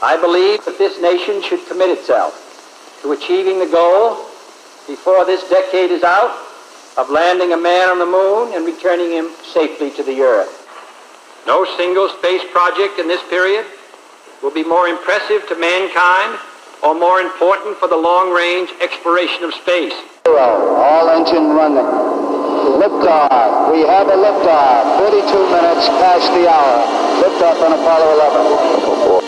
I believe that this nation should commit itself to achieving the goal, before this decade is out, of landing a man on the moon and returning him safely to the Earth. No single space project in this period will be more impressive to mankind or more important for the long-range exploration of space. All engine running. Liftoff. We have a liftoff. 42 minutes past the hour. Liftoff on Apollo 11.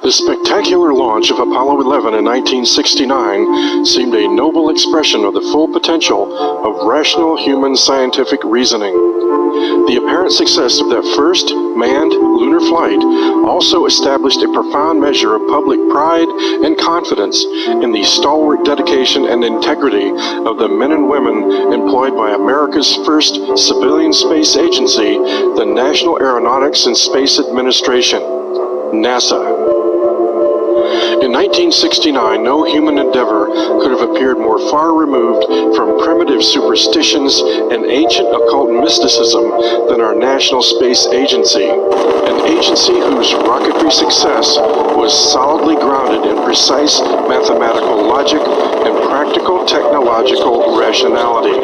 The spectacular launch of Apollo 11 in 1969 seemed a noble expression of the full potential of rational human scientific reasoning. The apparent success of that first manned lunar flight also established a profound measure of public pride and confidence in the stalwart dedication and integrity of the men and women employed by America's first civilian space agency, the National Aeronautics and Space Administration, NASA. In 1969, no human endeavor could have appeared more far removed from primitive superstitions and ancient occult mysticism than our National Space Agency, an agency whose rocketry success was solidly grounded in precise mathematical logic and practical technological rationality.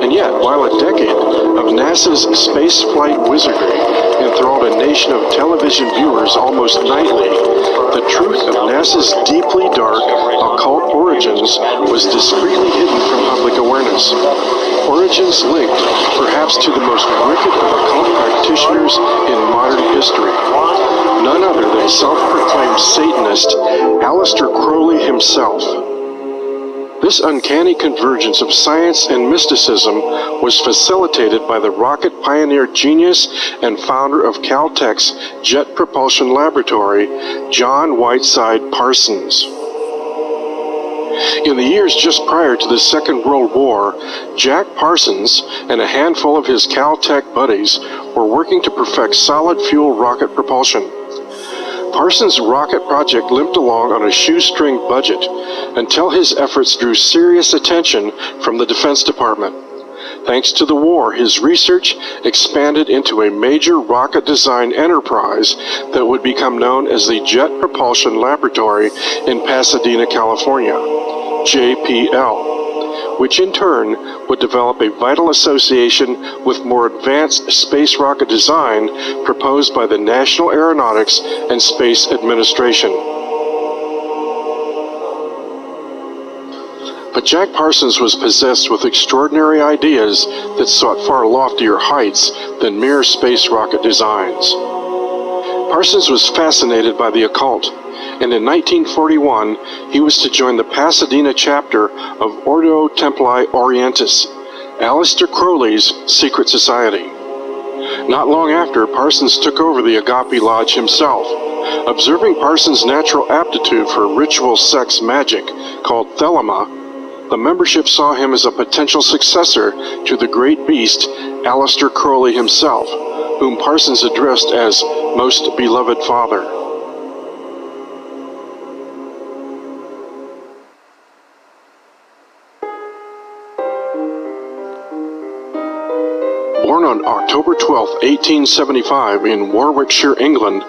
And yet, while a decade of NASA's spaceflight wizardry enthralled a nation of television viewers almost nightly, the truth of NASA's deeply dark, occult origins was discreetly hidden from public awareness. Origins linked, perhaps, to the most wicked of occult practitioners in modern history. None other than self-proclaimed Satanist Aleister Crowley himself. This uncanny convergence of science and mysticism was facilitated by the rocket pioneer genius and founder of Caltech's Jet Propulsion Laboratory, John Whiteside Parsons. In the years just prior to the Second World War, Jack Parsons and a handful of his Caltech buddies were working to perfect solid fuel rocket propulsion. Parsons' rocket project limped along on a shoestring budget until his efforts drew serious attention from the Defense Department. Thanks to the war, his research expanded into a major rocket design enterprise that would become known as the Jet Propulsion Laboratory in Pasadena, California, JPL, which in turn would develop a vital association with more advanced space rocket design proposed by the National Aeronautics and Space Administration. But Jack Parsons was possessed with extraordinary ideas that sought far loftier heights than mere space rocket designs. Parsons was fascinated by the occult, and in 1941 he was to join the Pasadena chapter of Ordo Templi Orientis, Aleister Crowley's secret society. Not long after, Parsons took over the Agape Lodge himself. Observing Parsons' natural aptitude for ritual sex magic, called Thelema, the membership saw him as a potential successor to the great beast Aleister Crowley himself, whom Parsons addressed as Most Beloved Father. Born on October 12, 1875 in Warwickshire, England,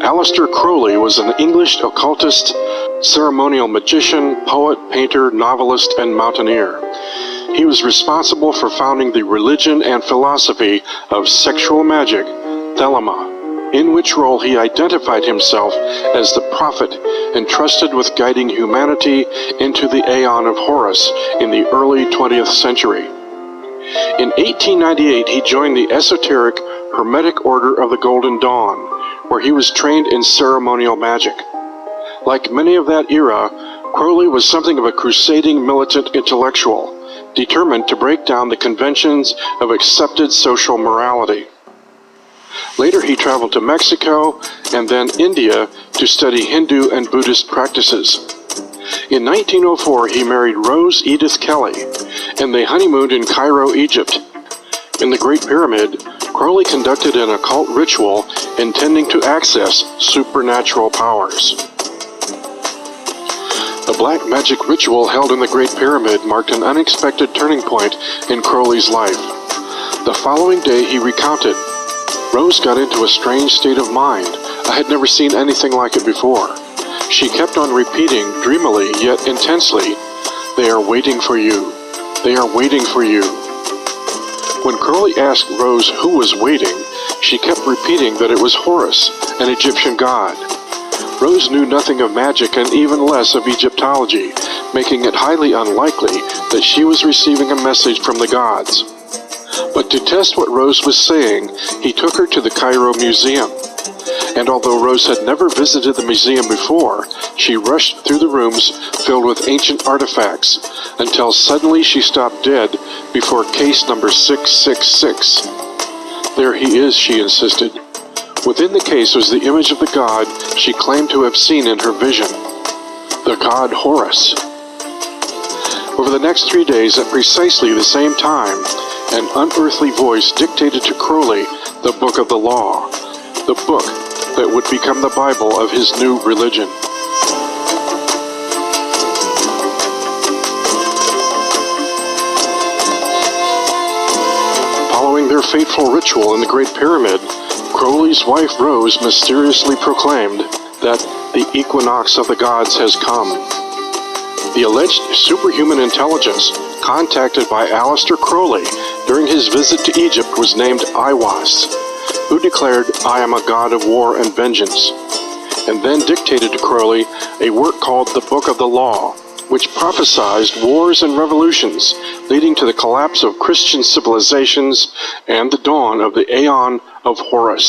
Aleister Crowley was an English occultist, ceremonial magician, poet, painter, novelist, and mountaineer. He was responsible for founding the religion and philosophy of sexual magic, Thelema, in which role he identified himself as the prophet entrusted with guiding humanity into the Aeon of Horus in the early 20th century. In 1898, he joined the esoteric Hermetic Order of the Golden Dawn, where he was trained in ceremonial magic. Like many of that era, Crowley was something of a crusading militant intellectual, determined to break down the conventions of accepted social morality. Later he traveled to Mexico and then India to study Hindu and Buddhist practices. In 1904 he married Rose Edith Kelly, and they honeymooned in Cairo, Egypt. In the Great Pyramid, Crowley conducted an occult ritual intending to access supernatural powers. The black magic ritual held in the Great Pyramid marked an unexpected turning point in Crowley's life. The following day he recounted, "Rose got into a strange state of mind. I had never seen anything like it before. She kept on repeating, dreamily yet intensely, 'They are waiting for you. They are waiting for you.'" When Crowley asked Rose who was waiting, she kept repeating that it was Horus, an Egyptian god. Rose knew nothing of magic and even less of Egyptology, making it highly unlikely that she was receiving a message from the gods. But to test what Rose was saying, he took her to the Cairo Museum. And although Rose had never visited the museum before, she rushed through the rooms filled with ancient artifacts, until suddenly she stopped dead before case number 666. "There he is," she insisted. Within the case was the image of the god she claimed to have seen in her vision, the god Horus. Over the next 3 days, at precisely the same time, an unearthly voice dictated to Crowley the Book of the Law, the book that would become the Bible of his new religion. Following their fateful ritual in the Great Pyramid, Crowley's wife Rose mysteriously proclaimed that the equinox of the gods has come. The alleged superhuman intelligence contacted by Aleister Crowley during his visit to Egypt was named Aiwass, who declared, "I am a god of war and vengeance," and then dictated to Crowley a work called the Book of the Law, which prophesied wars and revolutions leading to the collapse of Christian civilizations and the dawn of the Aeon of Horus.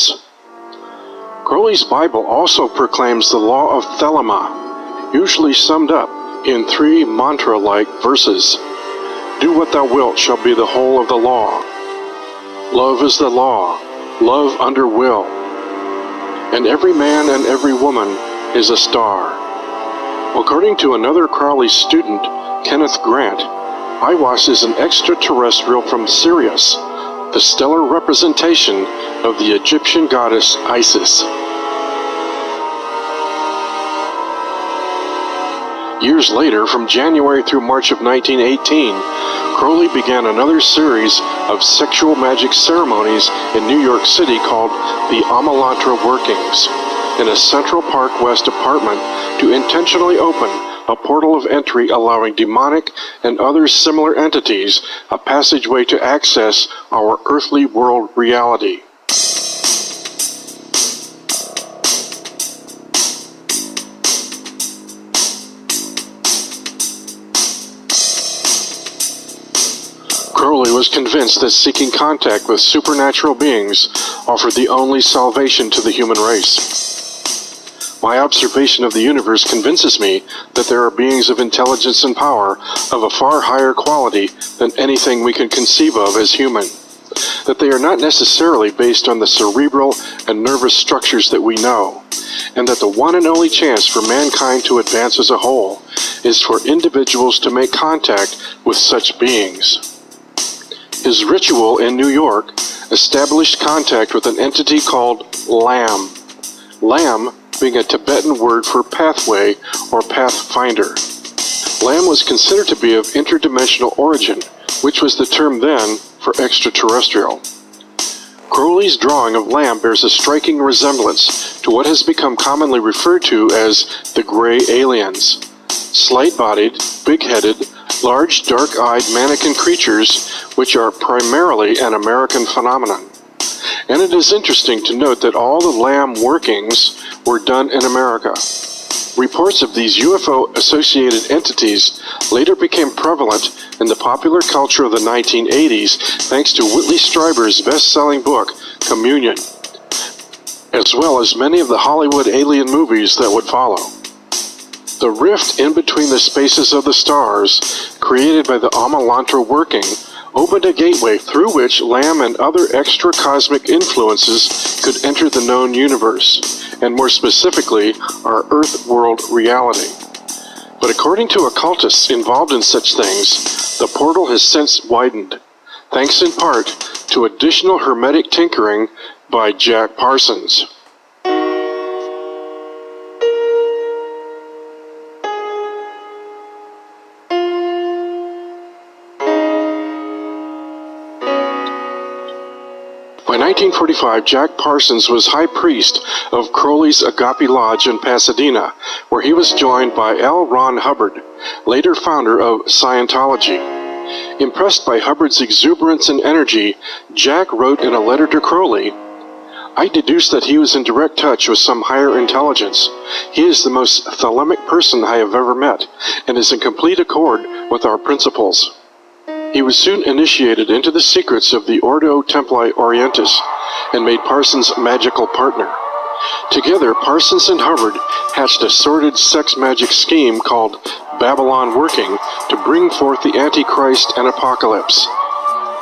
Crowley's Bible also proclaims the law of Thelema, usually summed up in 3 mantra-like verses. "Do what thou wilt shall be the whole of the law. Love is the law, love under will. And every man and every woman is a star." According to another Crowley student, Kenneth Grant, Aiwass is an extraterrestrial from Sirius, the stellar representation of the Egyptian goddess Isis. Years later, from January through March of 1918, Crowley began another series of sexual magic ceremonies in New York City called the Amalantra Workings, in a Central Park West apartment to intentionally open a portal of entry allowing demonic and other similar entities a passageway to access our earthly world reality. Crowley was convinced that seeking contact with supernatural beings offered the only salvation to the human race. My observation of the universe convinces me that there are beings of intelligence and power of a far higher quality than anything we can conceive of as human, that they are not necessarily based on the cerebral and nervous structures that we know, and that the one and only chance for mankind to advance as a whole is for individuals to make contact with such beings. His ritual in New York established contact with an entity called Lam. Lam being a Tibetan word for pathway or pathfinder. Lam was considered to be of interdimensional origin, which was the term then for extraterrestrial. Crowley's drawing of Lam bears a striking resemblance to what has become commonly referred to as the gray aliens. Slight-bodied, big-headed, large, dark-eyed mannequin creatures which are primarily an American phenomenon. And it is interesting to note that all the Lam workings were done in America. Reports of these UFO-associated entities later became prevalent in the popular culture of the 1980s thanks to Whitley Strieber's best-selling book, Communion, as well as many of the Hollywood alien movies that would follow. The rift in between the spaces of the stars, created by the Amalantra working, opened a gateway through which Lam and other extra-cosmic influences could enter the known universe, and more specifically, our Earth-world reality. But according to occultists involved in such things, the portal has since widened, thanks in part to additional hermetic tinkering by Jack Parsons. By 1945, Jack Parsons was high priest of Crowley's Agape Lodge in Pasadena, where he was joined by L. Ron Hubbard, later founder of Scientology. Impressed by Hubbard's exuberance and energy, Jack wrote in a letter to Crowley, "I deduce that he was in direct touch with some higher intelligence. He is the most thelemic person I have ever met, and is in complete accord with our principles." He was soon initiated into the secrets of the Ordo Templi Orientis and made Parsons' magical partner. Together, Parsons and Hubbard hatched a sordid sex magic scheme called Babylon Working to bring forth the Antichrist and Apocalypse.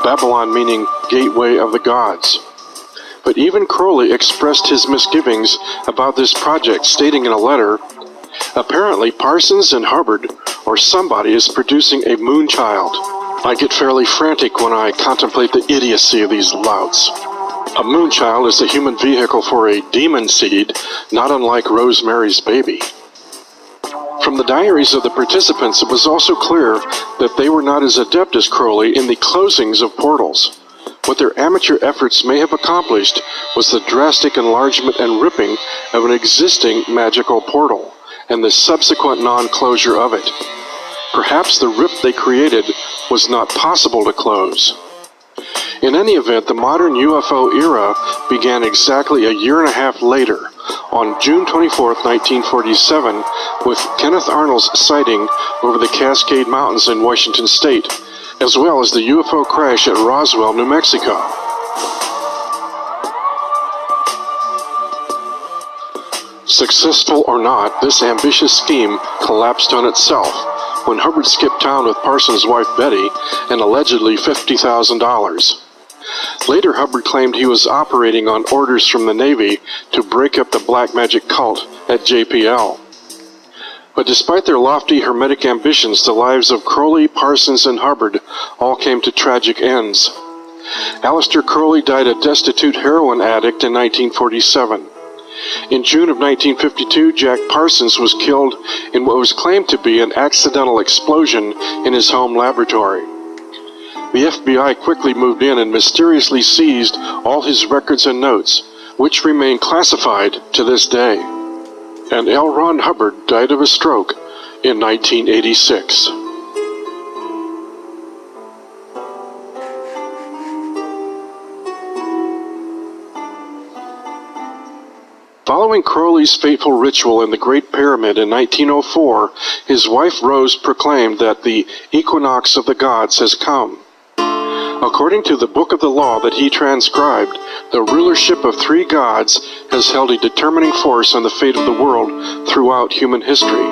Babylon meaning Gateway of the Gods. But even Crowley expressed his misgivings about this project, stating in a letter, "Apparently Parsons and Hubbard, or somebody, is producing a moonchild. I get fairly frantic when I contemplate the idiocy of these louts." A moonchild is a human vehicle for a demon seed, not unlike Rosemary's Baby. From the diaries of the participants, it was also clear that they were not as adept as Crowley in the closings of portals. What their amateur efforts may have accomplished was the drastic enlargement and ripping of an existing magical portal, and the subsequent non-closure of it. Perhaps the rip they created was not possible to close. In any event, the modern UFO era began exactly a year and a half later, on June 24, 1947, with Kenneth Arnold's sighting over the Cascade Mountains in Washington State, as well as the UFO crash at Roswell, New Mexico. Successful or not, this ambitious scheme collapsed on itself when Hubbard skipped town with Parsons' wife Betty and allegedly $50,000. Later, Hubbard claimed he was operating on orders from the Navy to break up the black magic cult at JPL. But despite their lofty hermetic ambitions, the lives of Crowley, Parsons, and Hubbard all came to tragic ends. Aleister Crowley died a destitute heroin addict in 1947. In June of 1952, Jack Parsons was killed in what was claimed to be an accidental explosion in his home laboratory. The FBI quickly moved in and mysteriously seized all his records and notes, which remain classified to this day. And L. Ron Hubbard died of a stroke in 1986. Following Crowley's fateful ritual in the Great Pyramid in 1904, his wife Rose proclaimed that the equinox of the gods has come. According to the Book of the Law that he transcribed, the rulership of three gods has held a determining force on the fate of the world throughout human history.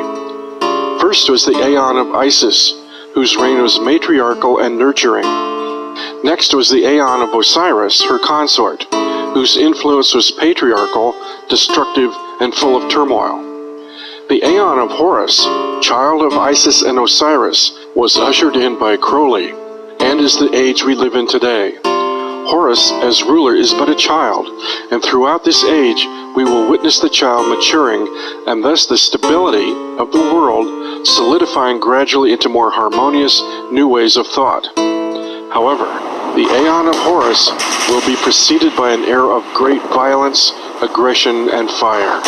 First was the Aeon of Isis, whose reign was matriarchal and nurturing. Next was the Aeon of Osiris, her consort, whose influence was patriarchal, destructive, and full of turmoil. The Aeon of Horus, child of Isis and Osiris, was ushered in by Crowley, and and is the age we live in today. Horus, as ruler, is but a child, and throughout this age we will witness the child maturing, and thus the stability of the world solidifying gradually into more harmonious new ways of thought. However, the Aeon of Horus will be preceded by an era of great violence, aggression, and fire.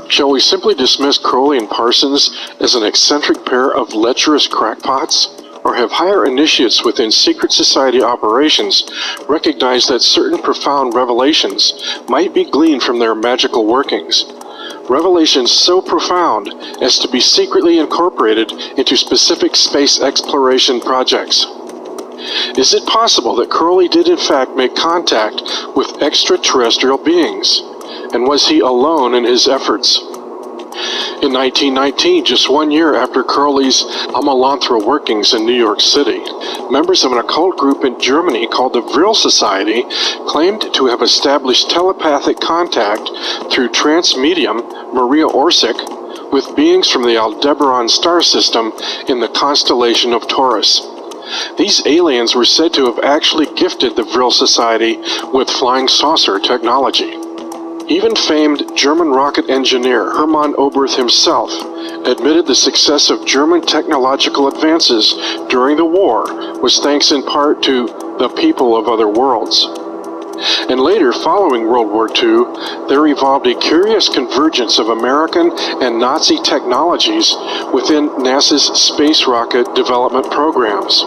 Shall we simply dismiss Crowley and Parsons as an eccentric pair of lecherous crackpots? Or have higher initiates within secret society operations recognized that certain profound revelations might be gleaned from their magical workings? Revelations so profound as to be secretly incorporated into specific space exploration projects. Is it possible that Crowley did in fact make contact with extraterrestrial beings? And was he alone in his efforts? In 1919, just 1 year after Crowley's Amalanthra workings in New York City, members of an occult group in Germany called the Vril Society claimed to have established telepathic contact through trance medium Maria Orsic with beings from the Aldebaran star system in the constellation of Taurus. These aliens were said to have actually gifted the Vril Society with flying saucer technology. Even famed German rocket engineer Hermann Oberth himself admitted the success of German technological advances during the war was thanks in part to the people of other worlds. And later, following World War II, there evolved a curious convergence of American and Nazi technologies within NASA's space rocket development programs.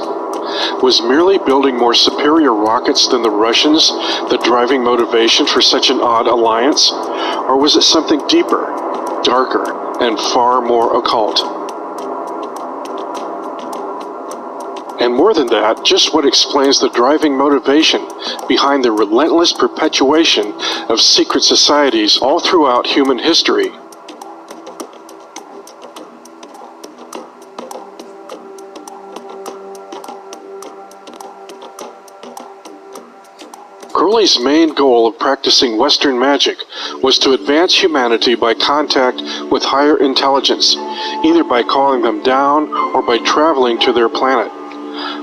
Was merely building more superior rockets than the Russians the driving motivation for such an odd alliance? Or was it something deeper, darker, and far more occult? And more than that, just what explains the driving motivation behind the relentless perpetuation of secret societies all throughout human history? Crowley's main goal of practicing Western magic was to advance humanity by contact with higher intelligence, either by calling them down or by traveling to their planet.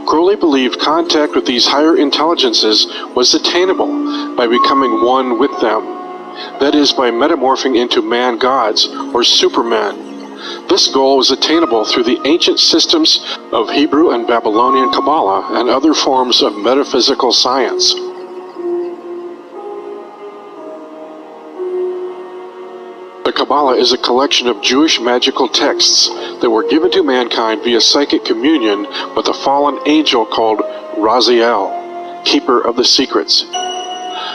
Crowley believed contact with these higher intelligences was attainable by becoming one with them, that is, by metamorphing into man-gods or supermen. This goal was attainable through the ancient systems of Hebrew and Babylonian Kabbalah and other forms of metaphysical science. The Kabbalah is a collection of Jewish magical texts that were given to mankind via psychic communion with a fallen angel called Raziel, keeper of the secrets.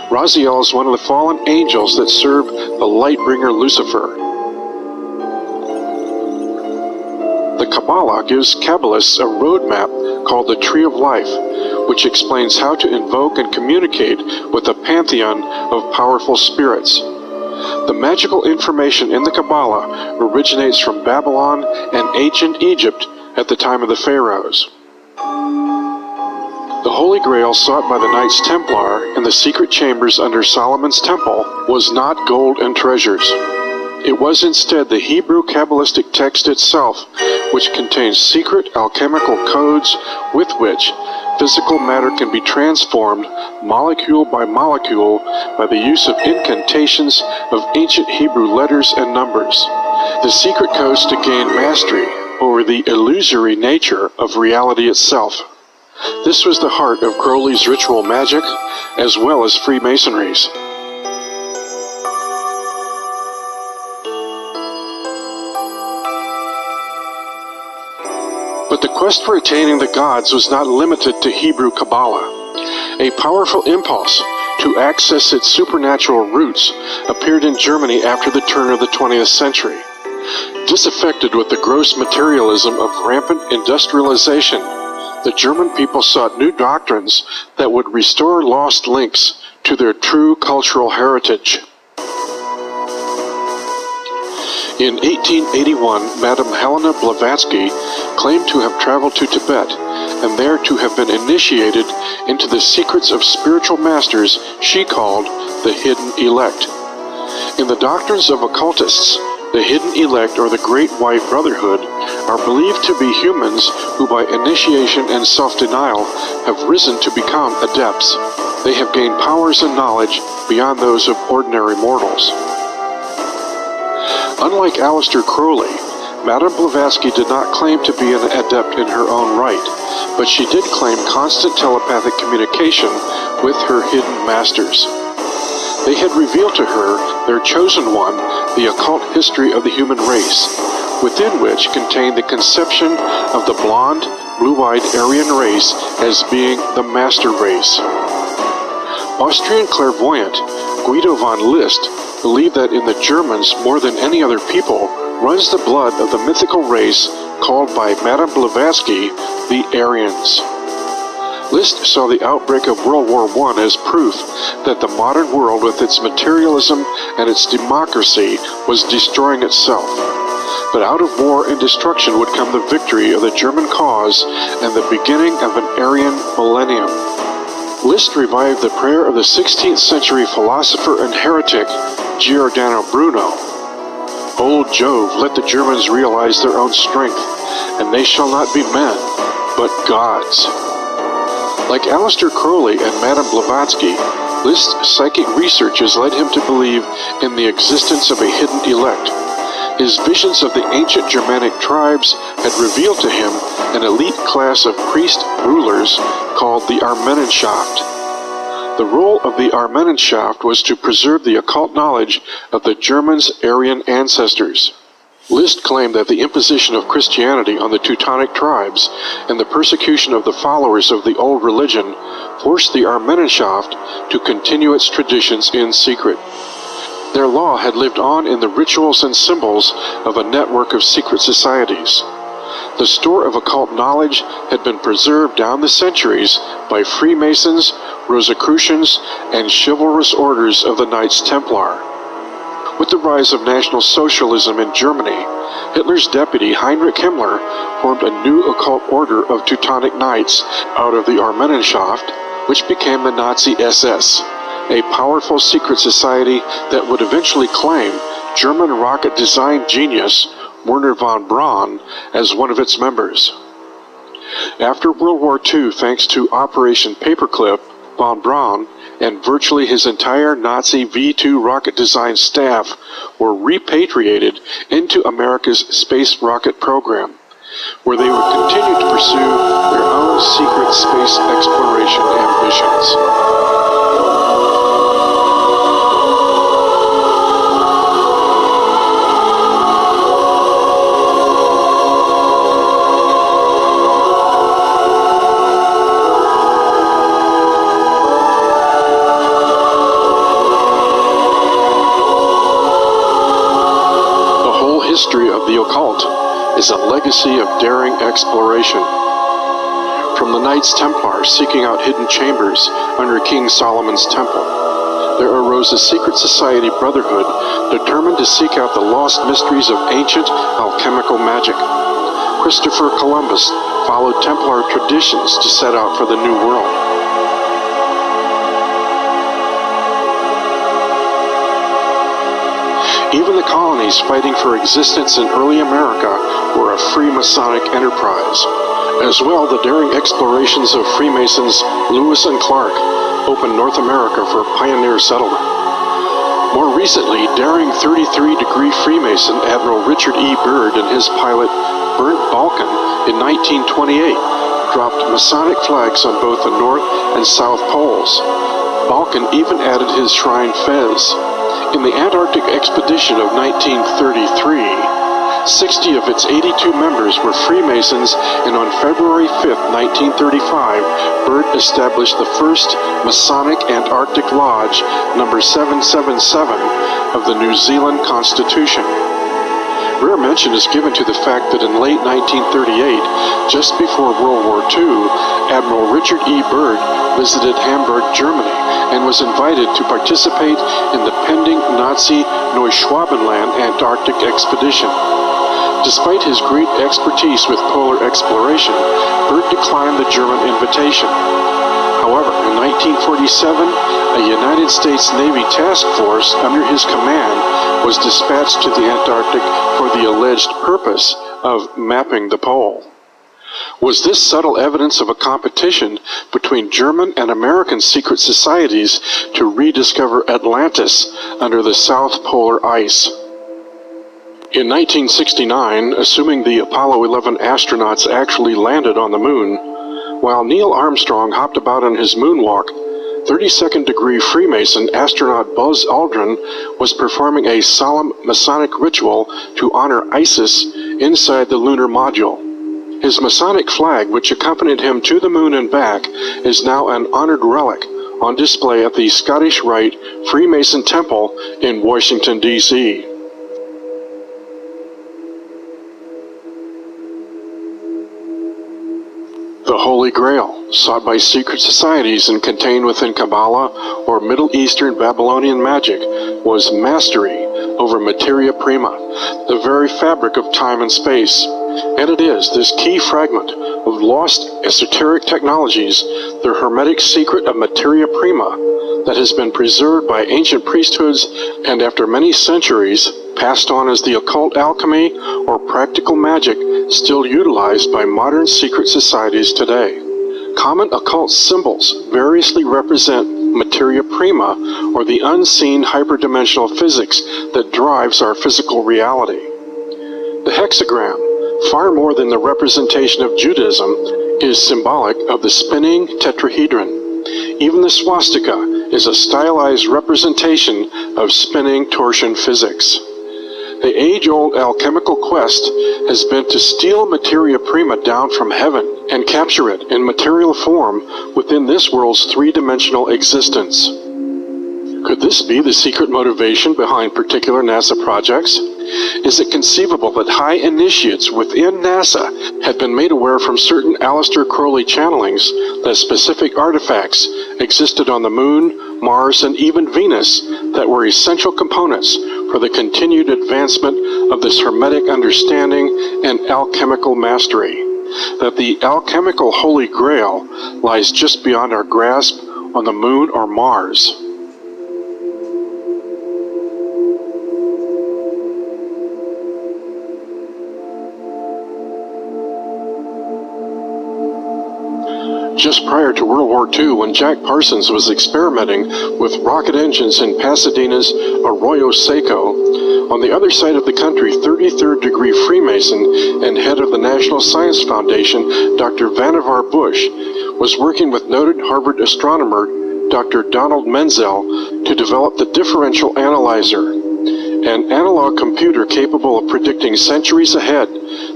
Raziel is one of the fallen angels that served the light bringer Lucifer. The Kabbalah gives Kabbalists a roadmap called the Tree of Life, which explains how to invoke and communicate with a pantheon of powerful spirits. The magical information in the Kabbalah originates from Babylon and ancient Egypt at the time of the pharaohs. The Holy Grail sought by the Knights Templar in the secret chambers under Solomon's temple was not gold and treasures. It was instead the Hebrew Kabbalistic text itself, which contains secret alchemical codes with which physical matter can be transformed molecule by molecule by the use of incantations of ancient Hebrew letters and numbers. The secret codes to gain mastery over the illusory nature of reality itself. This was the heart of Crowley's ritual magic, as well as Freemasonry's. But the quest for attaining the gods was not limited to Hebrew Kabbalah. A powerful impulse to access its supernatural roots appeared in Germany after the turn of the 20th century. Disaffected with the gross materialism of rampant industrialization, The German people sought new doctrines that would restore lost links to their true cultural heritage. In 1881, Madame Helena Blavatsky claimed to have traveled to Tibet and there to have been initiated into the secrets of spiritual masters she called the hidden elect. In the doctrines of occultists, the hidden elect, or the Great White Brotherhood, are believed to be humans who by initiation and self-denial have risen to become adepts. They have gained powers and knowledge beyond those of ordinary mortals. Unlike Aleister Crowley, Madame Blavatsky did not claim to be an adept in her own right, but she did claim constant telepathic communication with her hidden masters. They had revealed to her, their chosen one, the occult history of the human race, within which contained the conception of the blonde, blue-eyed Aryan race as being the master race. Austrian clairvoyant Guido von List believed that in the Germans, more than any other people, runs the blood of the mythical race called by Madame Blavatsky the Aryans. List saw the outbreak of World War I as proof that the modern world with its materialism and its democracy was destroying itself. But out of war and destruction would come the victory of the German cause and the beginning of an Aryan millennium. List revived the prayer of the 16th century philosopher and heretic Giordano Bruno. Old Jove, let the Germans realize their own strength, and they shall not be men, but gods. Like Aleister Crowley and Madame Blavatsky, List's psychic research has led him to believe in the existence of a hidden elect. His visions of the ancient Germanic tribes had revealed to him an elite class of priest rulers called the Armenenschaft. The role of the Armenenschaft was to preserve the occult knowledge of the Germans' Aryan ancestors. List claimed that the imposition of Christianity on the Teutonic tribes and the persecution of the followers of the old religion forced the Armenenschaft to continue its traditions in secret. Their law had lived on in the rituals and symbols of a network of secret societies. The store of occult knowledge had been preserved down the centuries by Freemasons, Rosicrucians, and chivalrous orders of the Knights Templar. With the rise of National Socialism in Germany, Hitler's deputy Heinrich Himmler formed a new occult order of Teutonic Knights out of the Armenenschaft, which became the Nazi SS, a powerful secret society that would eventually claim German rocket design genius Werner von Braun as one of its members. After World War II, thanks to Operation Paperclip, von Braun and virtually his entire Nazi V-2 rocket design staff were repatriated into America's space rocket program, where they would continue to pursue their own secret space exploration ambitions. History of the occult is a legacy of daring exploration. From the Knights Templar seeking out hidden chambers under King Solomon's temple, there arose a secret society brotherhood determined to seek out the lost mysteries of ancient alchemical magic. Christopher Columbus followed Templar traditions to set out for the New World. Even the colonies fighting for existence in early America were a free Masonic enterprise. As well, the daring explorations of Freemasons Lewis and Clark opened North America for pioneer settlement. More recently, daring 33-degree Freemason Admiral Richard E. Byrd and his pilot Bernd Balkan in 1928 dropped Masonic flags on both the North and South Poles. Balkan even added his shrine Fez. In the Antarctic expedition of 1933, 60 of its 82 members were Freemasons, and on February 5, 1935, Byrd established the first Masonic Antarctic Lodge, number 777 of the New Zealand Constitution. Rare mention is given to the fact that in late 1938, just before World War II, Admiral Richard E. Byrd visited Hamburg, Germany, and was invited to participate in the pending Nazi Neuschwabenland Antarctic expedition. Despite his great expertise with polar exploration, Byrd declined the German invitation. However, in 1947, a United States Navy task force under his command was dispatched to the Antarctic for the alleged purpose of mapping the pole. Was this subtle evidence of a competition between German and American secret societies to rediscover Atlantis under the South Polar ice? In 1969, assuming the Apollo 11 astronauts actually landed on the moon, while Neil Armstrong hopped about on his moonwalk, 32nd degree Freemason astronaut Buzz Aldrin was performing a solemn Masonic ritual to honor Isis inside the lunar module. His Masonic flag, which accompanied him to the moon and back, is now an honored relic on display at the Scottish Rite Freemason Temple in Washington, D.C. The Holy Grail, sought by secret societies and contained within Kabbalah or Middle Eastern Babylonian magic, was mastery over materia prima, the very fabric of time and space. And it is this key fragment of lost esoteric technologies, the hermetic secret of materia prima, that has been preserved by ancient priesthoods and after many centuries passed on as the occult alchemy or practical magic still utilized by modern secret societies today. Common occult symbols variously represent materia prima, or the unseen hyperdimensional physics that drives our physical reality. The hexagram, far more than the representation of Judaism, is symbolic of the spinning tetrahedron. Even the swastika is a stylized representation of spinning torsion physics. The age-old alchemical quest has been to steal materia prima down from heaven and capture it in material form within this world's three-dimensional existence. Could this be the secret motivation behind particular NASA projects? Is it conceivable that high initiates within NASA had been made aware from certain Aleister Crowley channelings that specific artifacts existed on the Moon, Mars, and even Venus that were essential components for the continued advancement of this hermetic understanding and alchemical mastery? That the alchemical Holy Grail lies just beyond our grasp on the Moon or Mars? Just prior to World War II, when Jack Parsons was experimenting with rocket engines in Pasadena's Arroyo Seco, on the other side of the country, 33rd degree Freemason and head of the National Science Foundation, Dr. Vannevar Bush, was working with noted Harvard astronomer Dr. Donald Menzel to develop the differential analyzer, an analog computer capable of predicting centuries ahead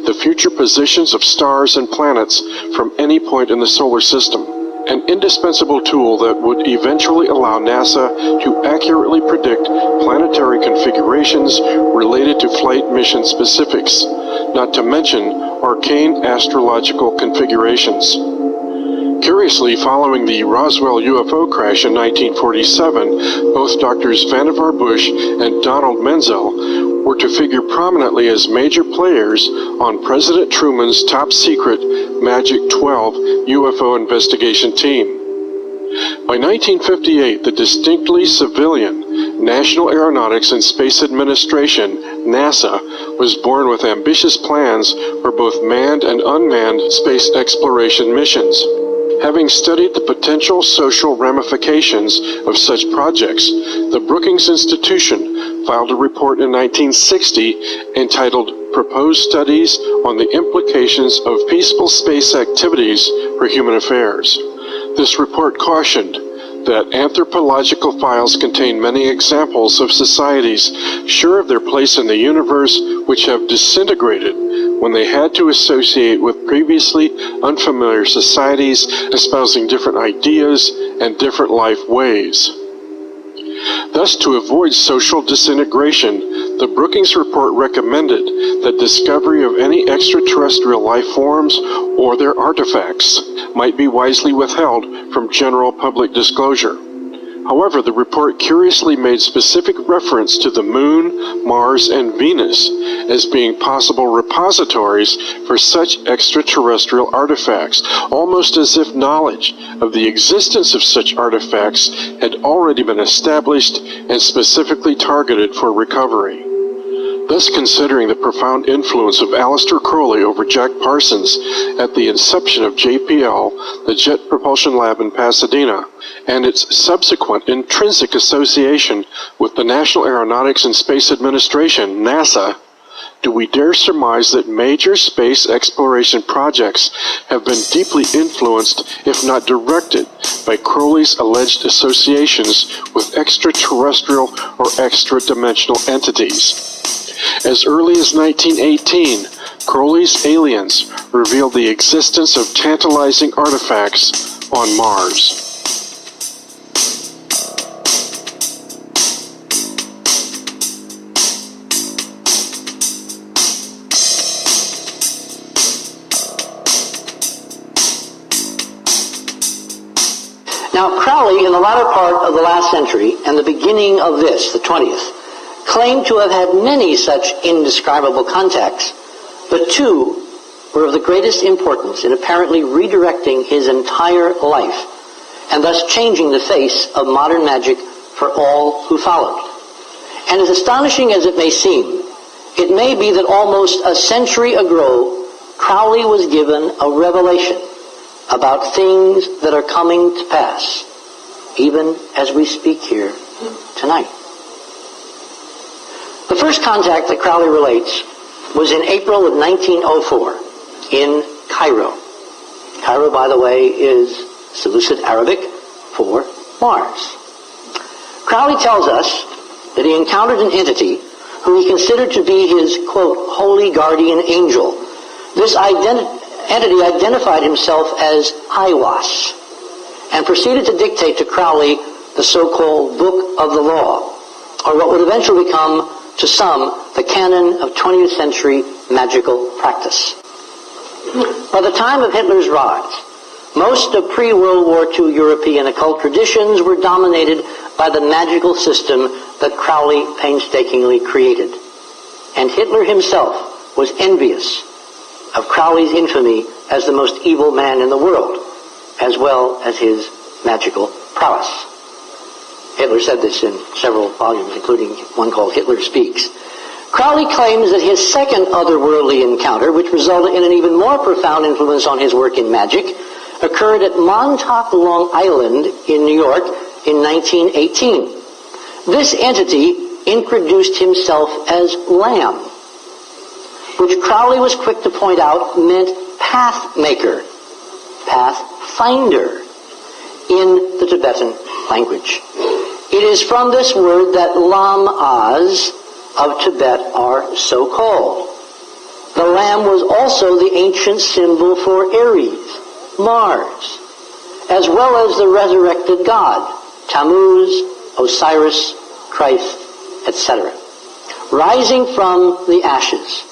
the future positions of stars and planets from any point in the solar system, an indispensable tool that would eventually allow NASA to accurately predict planetary configurations related to flight mission specifics, not to mention arcane astrological configurations. Curiously, following the Roswell UFO crash in 1947, both Drs. Vannevar Bush and Donald Menzel were to figure prominently as major players on President Truman's top-secret Magic 12 UFO investigation team. By 1958, the distinctly civilian National Aeronautics and Space Administration, NASA, was born with ambitious plans for both manned and unmanned space exploration missions. Having studied the potential social ramifications of such projects, the Brookings Institution filed a report in 1960 entitled Proposed Studies on the Implications of Peaceful Space Activities for Human Affairs. This report cautioned that anthropological files contain many examples of societies sure of their place in the universe which have disintegrated when they had to associate with previously unfamiliar societies espousing different ideas and different life ways. Thus, to avoid social disintegration, The Brookings Report recommended that discovery of any extraterrestrial life forms or their artifacts might be wisely withheld from general public disclosure. However, the report curiously made specific reference to the Moon, Mars, and Venus as being possible repositories for such extraterrestrial artifacts, almost as if knowledge of the existence of such artifacts had already been established and specifically targeted for recovery. Thus, considering the profound influence of Aleister Crowley over Jack Parsons at the inception of JPL, the Jet Propulsion Lab in Pasadena, and its subsequent intrinsic association with the National Aeronautics and Space Administration, NASA, do we dare surmise that major space exploration projects have been deeply influenced, if not directed, by Crowley's alleged associations with extraterrestrial or extra-dimensional entities? As early as 1918, Crowley's aliens revealed the existence of tantalizing artifacts on Mars. Now, Crowley, in the latter part of the last century and the beginning of this, the 20th, claimed to have had many such indescribable contacts, but two were of the greatest importance in apparently redirecting his entire life, and thus changing the face of modern magic for all who followed. And as astonishing as it may seem, it may be that almost a century ago, Crowley was given a revelation about things that are coming to pass, even as we speak here tonight. The first contact that Crowley relates was in April of 1904 in Cairo. Cairo, by the way, is Seleucid Arabic for Mars. Crowley tells us that he encountered an entity who he considered to be his, quote, holy guardian angel. This entity identified himself as Aiwass and proceeded to dictate to Crowley the so-called Book of the Law, or what would eventually become, to some, the canon of 20th century magical practice. By the time of Hitler's rise, most of pre-World War II European occult traditions were dominated by the magical system that Crowley painstakingly created. And Hitler himself was envious of Crowley's infamy as the most evil man in the world, as well as his magical prowess. Hitler said this in several volumes, including one called Hitler Speaks. Crowley claims that his second otherworldly encounter, which resulted in an even more profound influence on his work in magic, occurred at Montauk, Long Island in New York in 1918. This entity introduced himself as Lamb, which Crowley was quick to point out meant pathmaker, pathfinder, in the Tibetan language. It is from this word that Lam-as of Tibet are so called. The lamb was also the ancient symbol for Ares, Mars, as well as the resurrected god, Tammuz, Osiris, Christ, etc. Rising from the ashes,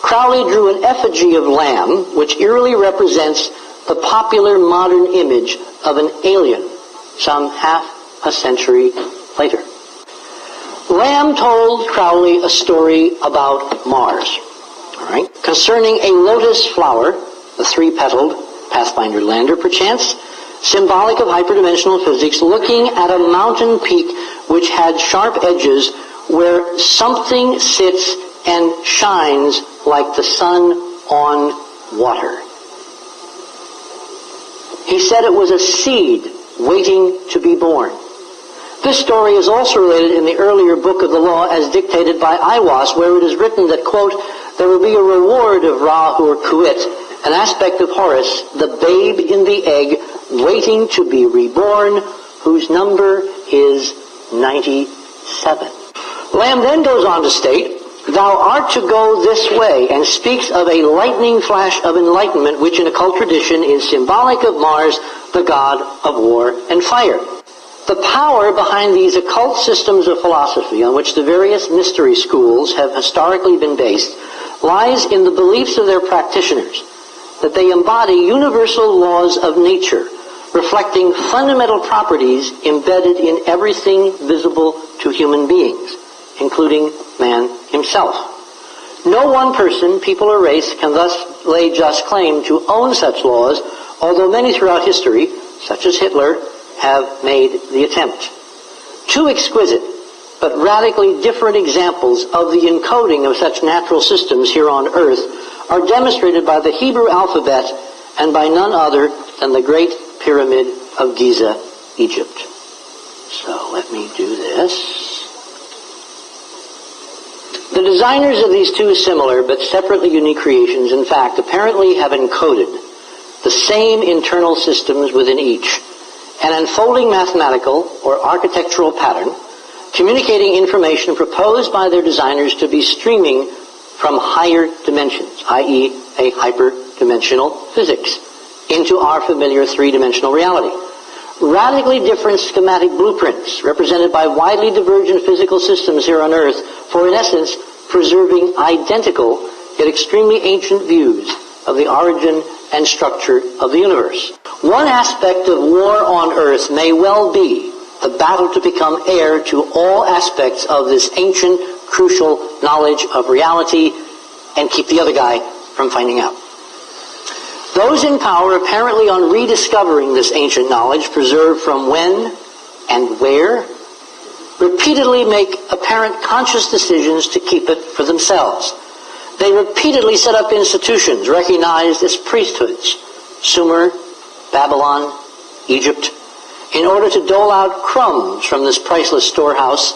Crowley drew an effigy of Lamb, which eerily represents the popular modern image of an alien some half a century later. Lamb told Crowley a story about Mars, concerning a lotus flower, the three-petaled Pathfinder lander, perchance, symbolic of hyperdimensional physics, looking at a mountain peak which had sharp edges where something sits and shines like the sun on water. He said it was a seed waiting to be born. This story is also related in the earlier Book of the Law as dictated by Aiwass, where it is written that, quote, there will be a reward of Ra or Kuit, an aspect of Horus, the babe in the egg, waiting to be reborn, whose number is 97. Lamb then goes on to state, thou art to go this way, and speaks of a lightning flash of enlightenment, which in occult tradition is symbolic of Mars, the god of war and fire. The power behind these occult systems of philosophy on which the various mystery schools have historically been based lies in the beliefs of their practitioners that they embody universal laws of nature, reflecting fundamental properties embedded in everything visible to human beings, including man himself. No one person, people, or race can thus lay just claim to own such laws, although many throughout history, such as Hitler, have made the attempt. Two exquisite but radically different examples of the encoding of such natural systems here on Earth are demonstrated by the Hebrew alphabet and by none other than the Great Pyramid of Giza, Egypt. So let me do this. The designers of these two similar but separately unique creations, in fact, apparently have encoded the same internal systems within each, an unfolding mathematical or architectural pattern communicating information proposed by their designers to be streaming from higher dimensions, i.e. a hyperdimensional physics, into our familiar three-dimensional reality. Radically different schematic blueprints represented by widely divergent physical systems here on Earth for, in essence, preserving identical yet extremely ancient views of the origin and structure of the universe. One aspect of war on Earth may well be the battle to become heir to all aspects of this ancient, crucial knowledge of reality and keep the other guy from finding out. Those in power, apparently on rediscovering this ancient knowledge preserved from when and where, repeatedly make apparent conscious decisions to keep it for themselves. They repeatedly set up institutions recognized as priesthoods, Sumer, Babylon, Egypt, in order to dole out crumbs from this priceless storehouse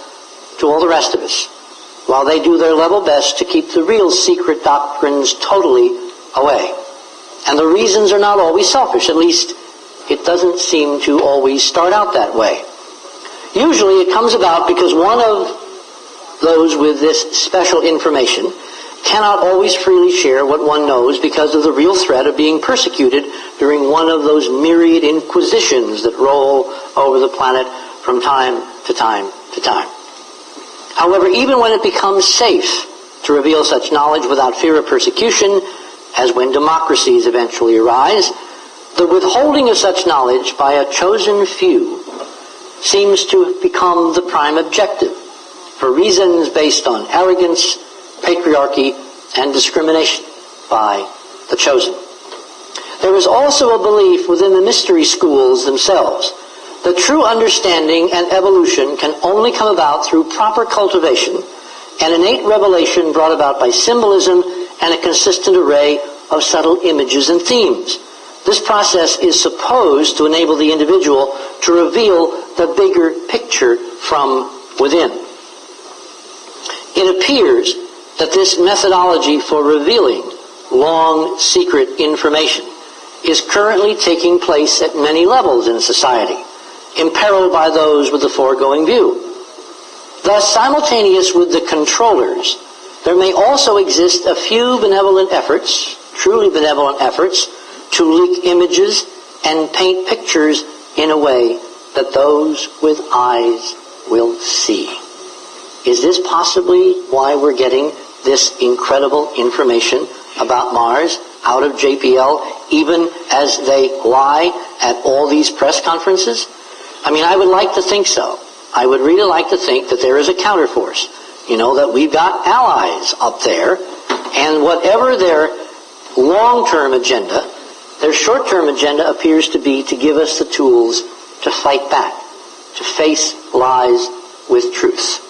to all the rest of us, while they do their level best to keep the real secret doctrines totally away. And the reasons are not always selfish, at least it doesn't seem to always start out that way. Usually it comes about because one of those with this special information cannot always freely share what one knows because of the real threat of being persecuted during one of those myriad inquisitions that roll over the planet from time to time to time. However, even when it becomes safe to reveal such knowledge without fear of persecution, as when democracies eventually arise, the withholding of such knowledge by a chosen few seems to have become the prime objective for reasons based on arrogance, patriarchy, and discrimination by the chosen. There is also a belief within the mystery schools themselves that true understanding and evolution can only come about through proper cultivation and innate revelation brought about by symbolism and a consistent array of subtle images and themes. This process is supposed to enable the individual to reveal the bigger picture from within. It appears that this methodology for revealing long secret information is currently taking place at many levels in society, imperiled by those with the foregoing view. Thus, simultaneous with the controllers, there may also exist a few benevolent efforts, truly benevolent efforts, to leak images and paint pictures in a way that those with eyes will see. Is this possibly why we're getting this incredible information about Mars out of JPL, even as they lie at all these press conferences? I mean, I would like to think so. I would really like to think that there is a counterforce. That we've got allies up there, and whatever their long-term agenda, their short-term agenda appears to be to give us the tools to fight back, to face lies with truth.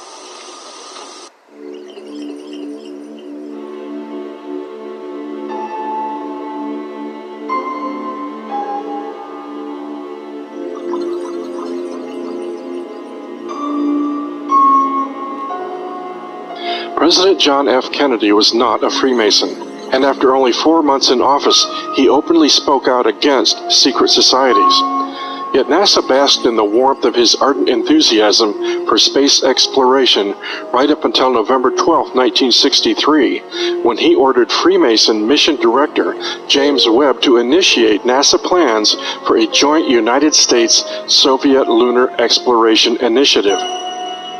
President John F. Kennedy was not a Freemason, and after only 4 months in office, he openly spoke out against secret societies. Yet NASA basked in the warmth of his ardent enthusiasm for space exploration right up until November 12, 1963, when he ordered Freemason mission director James Webb to initiate NASA plans for a joint United States-Soviet lunar exploration initiative.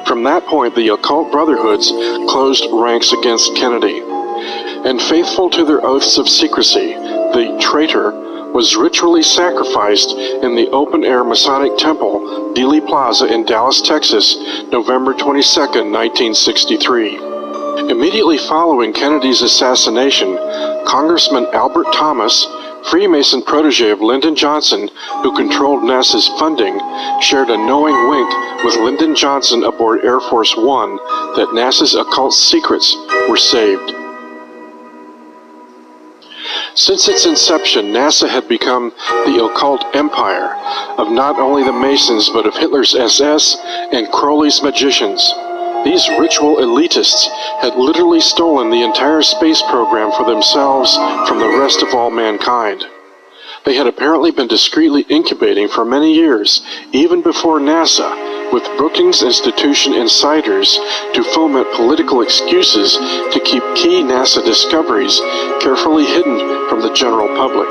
From that point, the occult brotherhoods closed ranks against Kennedy. And faithful to their oaths of secrecy, the traitor was ritually sacrificed in the open-air Masonic temple, Dealey Plaza in Dallas, Texas, November 22, 1963. Immediately following Kennedy's assassination, Congressman Albert Thomas, Freemason protege of Lyndon Johnson, who controlled NASA's funding, shared a knowing wink with Lyndon Johnson aboard Air Force One that NASA's occult secrets were saved. Since its inception, NASA had become the occult empire of not only the Masons but of Hitler's SS and Crowley's magicians. These ritual elitists had literally stolen the entire space program for themselves from the rest of all mankind. They had apparently been discreetly incubating for many years, even before NASA, with Brookings Institution insiders to foment political excuses to keep key NASA discoveries carefully hidden from the general public.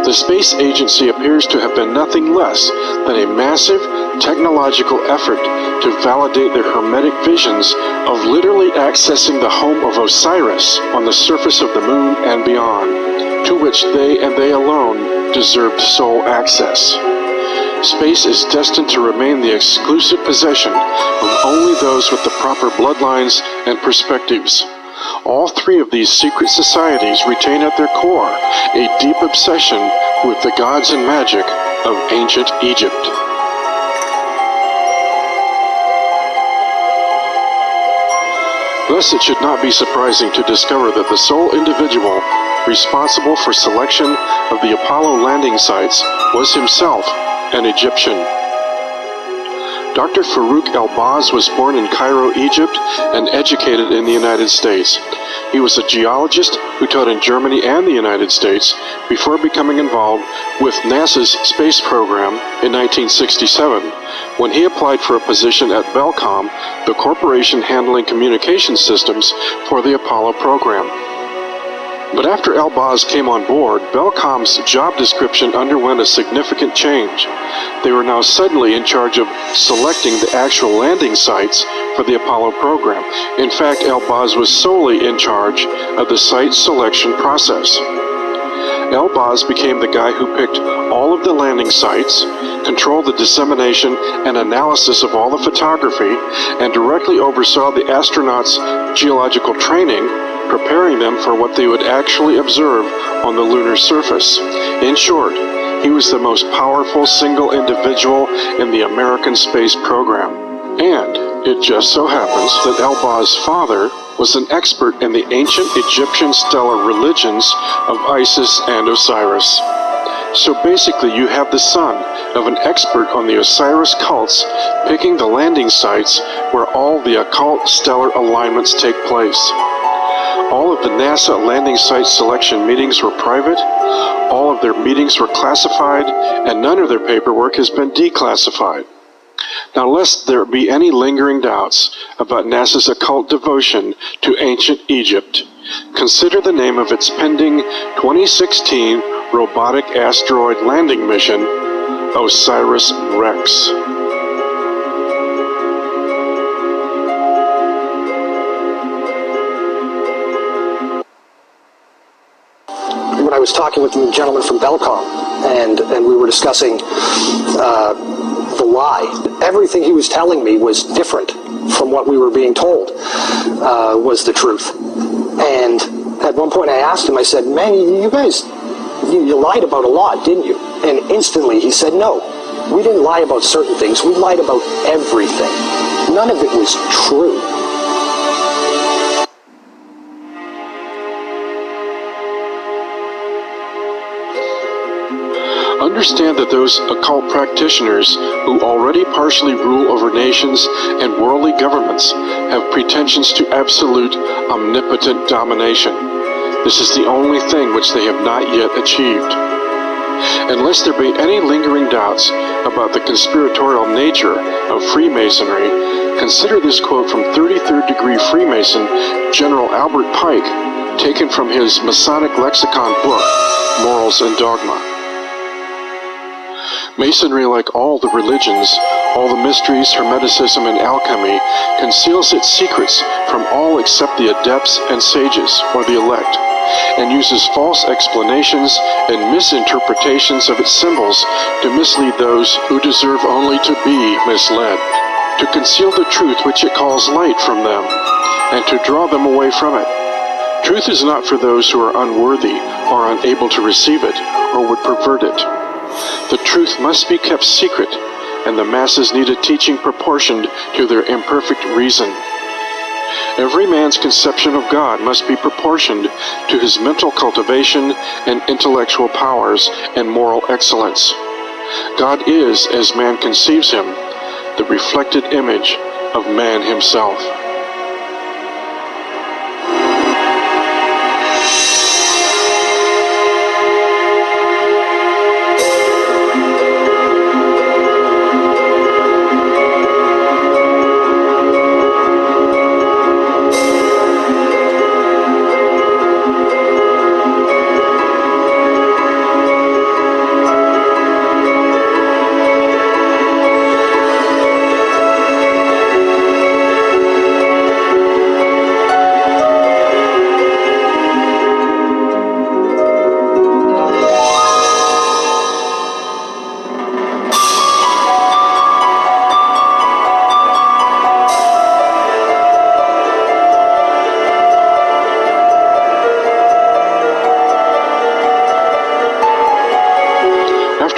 The space agency appears to have been nothing less than a massive technological effort to validate their hermetic visions of literally accessing the home of Osiris on the surface of the moon and beyond, to which they and they alone deserved sole access. Space is destined to remain the exclusive possession of only those with the proper bloodlines and perspectives. All three of these secret societies retain at their core a deep obsession with the gods and magic of ancient Egypt. Thus, it should not be surprising to discover that the sole individual responsible for selection of the Apollo landing sites was himself an Egyptian. Dr. Farouk El-Baz was born in Cairo, Egypt, and educated in the United States. He was a geologist who taught in Germany and the United States before becoming involved with NASA's space program in 1967, when he applied for a position at Belcom, the corporation handling communication systems for the Apollo program. But after El-Baz came on board, Belcom's job description underwent a significant change. They were now suddenly in charge of selecting the actual landing sites for the Apollo program. In fact, El-Baz was solely in charge of the site selection process. El-Baz became the guy who picked all of the landing sites, controlled the dissemination and analysis of all the photography, and directly oversaw the astronauts' geological training, preparing them for what they would actually observe on the lunar surface. In short, he was the most powerful single individual in the American space program. And it just so happens that El-Baz's father was an expert in the ancient Egyptian stellar religions of Isis and Osiris. So basically you have the son of an expert on the Osiris cults picking the landing sites where all the occult stellar alignments take place. All of the NASA landing site selection meetings were private, all of their meetings were classified, and none of their paperwork has been declassified. Now, lest there be any lingering doubts about NASA's occult devotion to ancient Egypt, consider the name of its pending 2016 robotic asteroid landing mission, OSIRIS-REx. When I was talking with the gentleman from Belcom, and we were discussing the lie, everything he was telling me was different from what we were being told was the truth. And at one point I asked him, I said, man, you guys, you lied about a lot, didn't you? And instantly he said, no, we didn't lie about certain things. We lied about everything. None of it was true. Understand that those occult practitioners who already partially rule over nations and worldly governments have pretensions to absolute omnipotent domination. This is the only thing which they have not yet achieved. Unless there be any lingering doubts about the conspiratorial nature of Freemasonry, consider this quote from 33rd degree Freemason General Albert Pike, taken from his Masonic lexicon book, Morals and Dogma. Masonry, like all the religions, all the mysteries, Hermeticism, and alchemy, conceals its secrets from all except the adepts and sages, or the elect, and uses false explanations and misinterpretations of its symbols to mislead those who deserve only to be misled, to conceal the truth which it calls light from them, and to draw them away from it. Truth is not for those who are unworthy or unable to receive it, or would pervert it. The truth must be kept secret, and the masses need a teaching proportioned to their imperfect reason. Every man's conception of God must be proportioned to his mental cultivation and intellectual powers and moral excellence. God is, as man conceives him, the reflected image of man himself.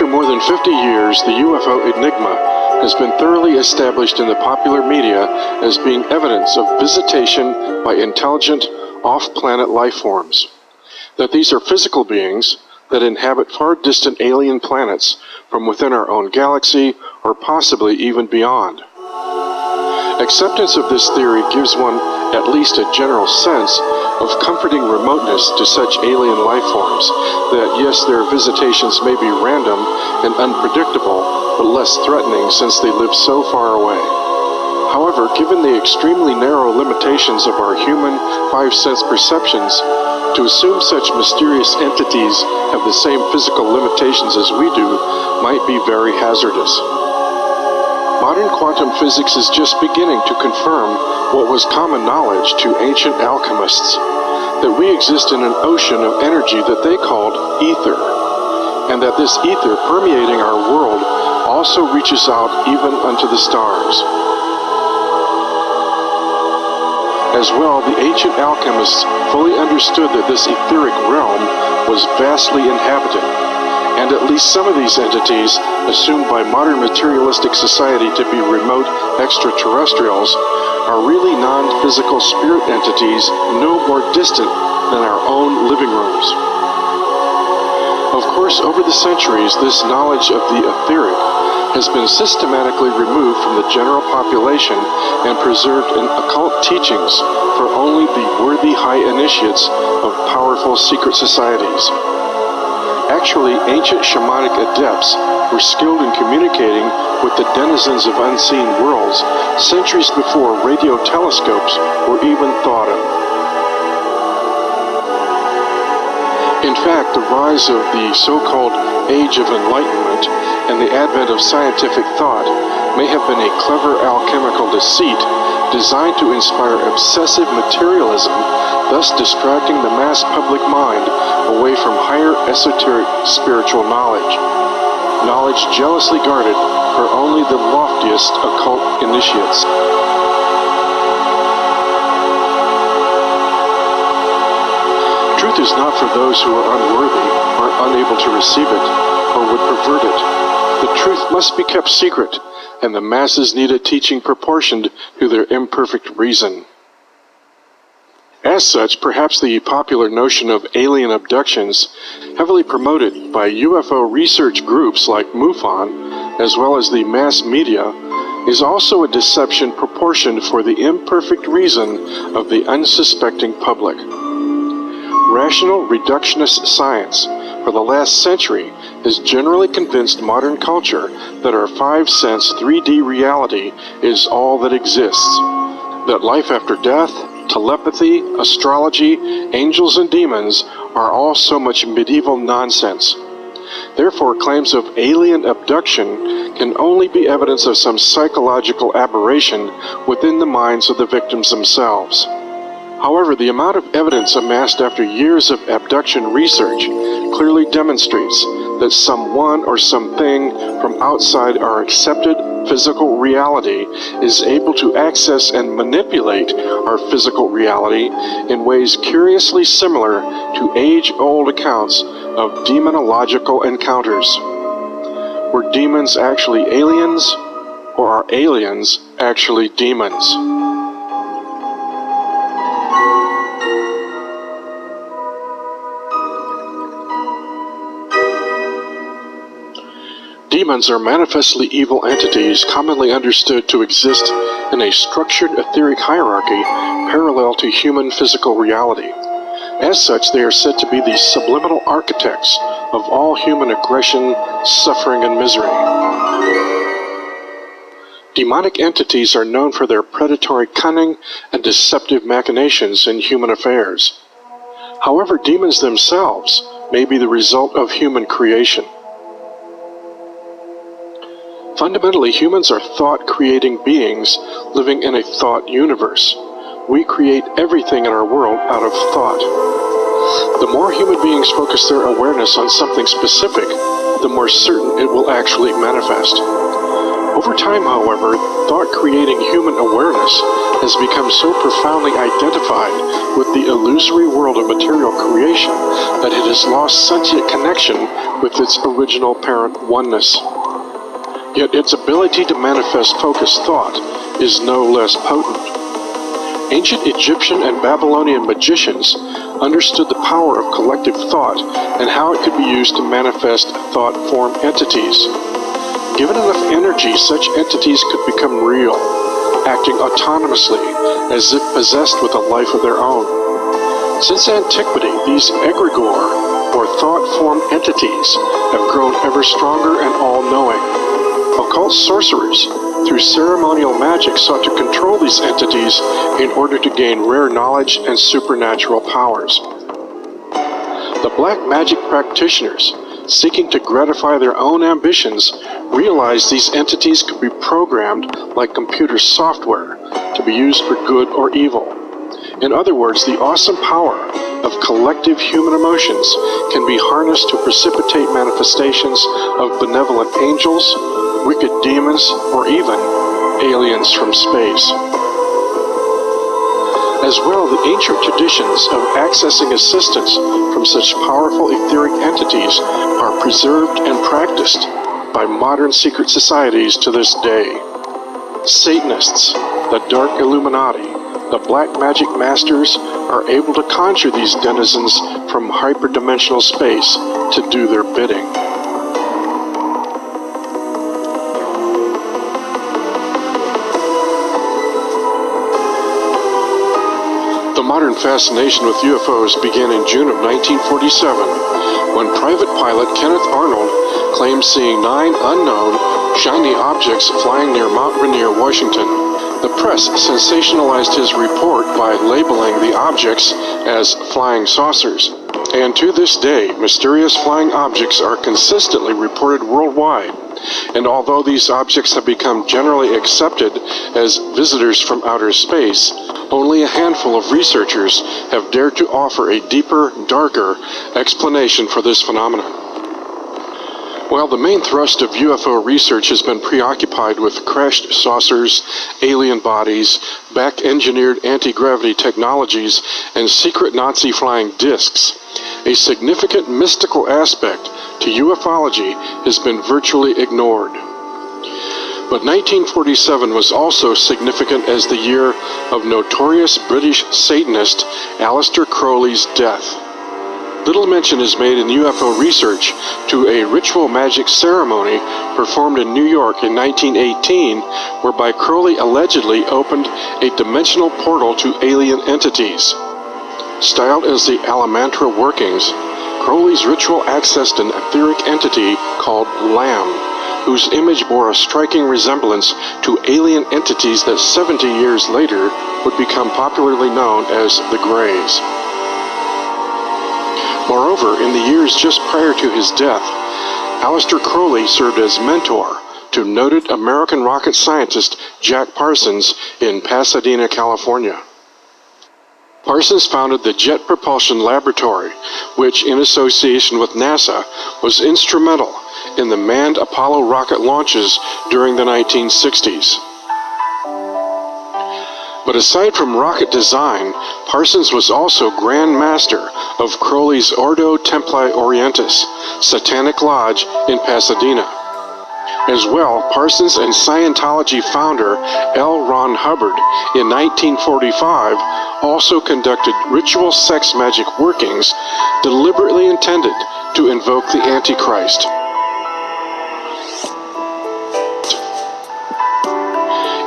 More than 50 years, the UFO enigma has been thoroughly established in the popular media as being evidence of visitation by intelligent, off-planet life forms. That these are physical beings that inhabit far distant alien planets from within our own galaxy or possibly even beyond. Acceptance of this theory gives one at least a general sense of comforting remoteness to such alien life forms that, yes, their visitations may be random and unpredictable, but less threatening since they live so far away. However, given the extremely narrow limitations of our human five-sense perceptions, to assume such mysterious entities have the same physical limitations as we do might be very hazardous. Modern quantum physics is just beginning to confirm what was common knowledge to ancient alchemists, that we exist in an ocean of energy that they called ether, and that this ether permeating our world also reaches out even unto the stars. As well, the ancient alchemists fully understood that this etheric realm was vastly inhabited, and at least some of these entities, assumed by modern materialistic society to be remote extraterrestrials, are really non-physical spirit entities no more distant than our own living rooms. Of course, over the centuries, this knowledge of the etheric has been systematically removed from the general population and preserved in occult teachings for only the worthy high initiates of powerful secret societies. Actually, ancient shamanic adepts were skilled in communicating with the denizens of unseen worlds centuries before radio telescopes were even thought of. In fact, the rise of the so-called Age of Enlightenment and the advent of scientific thought may have been a clever alchemical deceit designed to inspire obsessive materialism, thus distracting the mass public mind away from higher esoteric spiritual knowledge, knowledge jealously guarded for only the loftiest occult initiates. Truth is not for those who are unworthy or unable to receive it or would pervert it. The truth must be kept secret, and the masses need a teaching proportioned to their imperfect reason. As such, perhaps the popular notion of alien abductions, heavily promoted by UFO research groups like MUFON, as well as the mass media, is also a deception proportioned for the imperfect reason of the unsuspecting public. Rational reductionist science, for the last century has generally convinced modern culture that our five-sense 3D reality is all that exists, that life after death, telepathy, astrology, angels and demons are all so much medieval nonsense. Therefore, claims of alien abduction can only be evidence of some psychological aberration within the minds of the victims themselves. However, the amount of evidence amassed after years of abduction research clearly demonstrates that someone or something from outside our accepted physical reality is able to access and manipulate our physical reality in ways curiously similar to age-old accounts of demonological encounters. Were demons actually aliens, or are aliens actually demons? Demons are manifestly evil entities commonly understood to exist in a structured etheric hierarchy parallel to human physical reality. As such, they are said to be the subliminal architects of all human aggression, suffering, and misery. Demonic entities are known for their predatory cunning and deceptive machinations in human affairs. However, demons themselves may be the result of human creation. Fundamentally, humans are thought-creating beings living in a thought universe. We create everything in our world out of thought. The more human beings focus their awareness on something specific, the more certain it will actually manifest. Over time, however, thought-creating human awareness has become so profoundly identified with the illusory world of material creation that it has lost sentient connection with its original parent oneness. Yet its ability to manifest focused thought is no less potent. Ancient Egyptian and Babylonian magicians understood the power of collective thought and how it could be used to manifest thought-form entities. Given enough energy, such entities could become real, acting autonomously as if possessed with a life of their own. Since antiquity, these egregore, or thought-form entities, have grown ever stronger and all-knowing. Occult sorcerers, through ceremonial magic, sought to control these entities in order to gain rare knowledge and supernatural powers. The black magic practitioners, seeking to gratify their own ambitions, realized these entities could be programmed like computer software to be used for good or evil. In other words, the awesome power of collective human emotions can be harnessed to precipitate manifestations of benevolent angels, wicked demons, or even aliens from space. As well, the ancient traditions of accessing assistance from such powerful etheric entities are preserved and practiced by modern secret societies to this day. Satanists, the Dark Illuminati, the Black Magic Masters are able to conjure these denizens from hyperdimensional space to do their bidding. The modern fascination with UFOs began in June of 1947, when private pilot Kenneth Arnold claimed seeing 9 unknown, shiny objects flying near Mount Rainier, Washington. The press sensationalized his report by labeling the objects as flying saucers. And to this day, mysterious flying objects are consistently reported worldwide. And although these objects have become generally accepted as visitors from outer space, only a handful of researchers have dared to offer a deeper, darker explanation for this phenomenon. While the main thrust of UFO research has been preoccupied with crashed saucers, alien bodies, back-engineered anti-gravity technologies, and secret Nazi flying discs, a significant mystical aspect to ufology has been virtually ignored. But 1947 was also significant as the year of notorious British Satanist Aleister Crowley's death. Little mention is made in UFO research to a ritual magic ceremony performed in New York in 1918, whereby Crowley allegedly opened a dimensional portal to alien entities. Styled as the Alamantra workings, Crowley's ritual accessed an etheric entity called Lamb, whose image bore a striking resemblance to alien entities that 70 years later would become popularly known as the Greys. Moreover, in the years just prior to his death, Aleister Crowley served as mentor to noted American rocket scientist Jack Parsons in Pasadena, California. Parsons founded the Jet Propulsion Laboratory, which, in association with NASA, was instrumental in the manned Apollo rocket launches during the 1960s. But aside from rocket design, Parsons was also Grand Master of Crowley's Ordo Templi Orientis, Satanic Lodge in Pasadena. As well, Parsons and Scientology founder L. Ron Hubbard in 1945 also conducted ritual sex magic workings deliberately intended to invoke the Antichrist.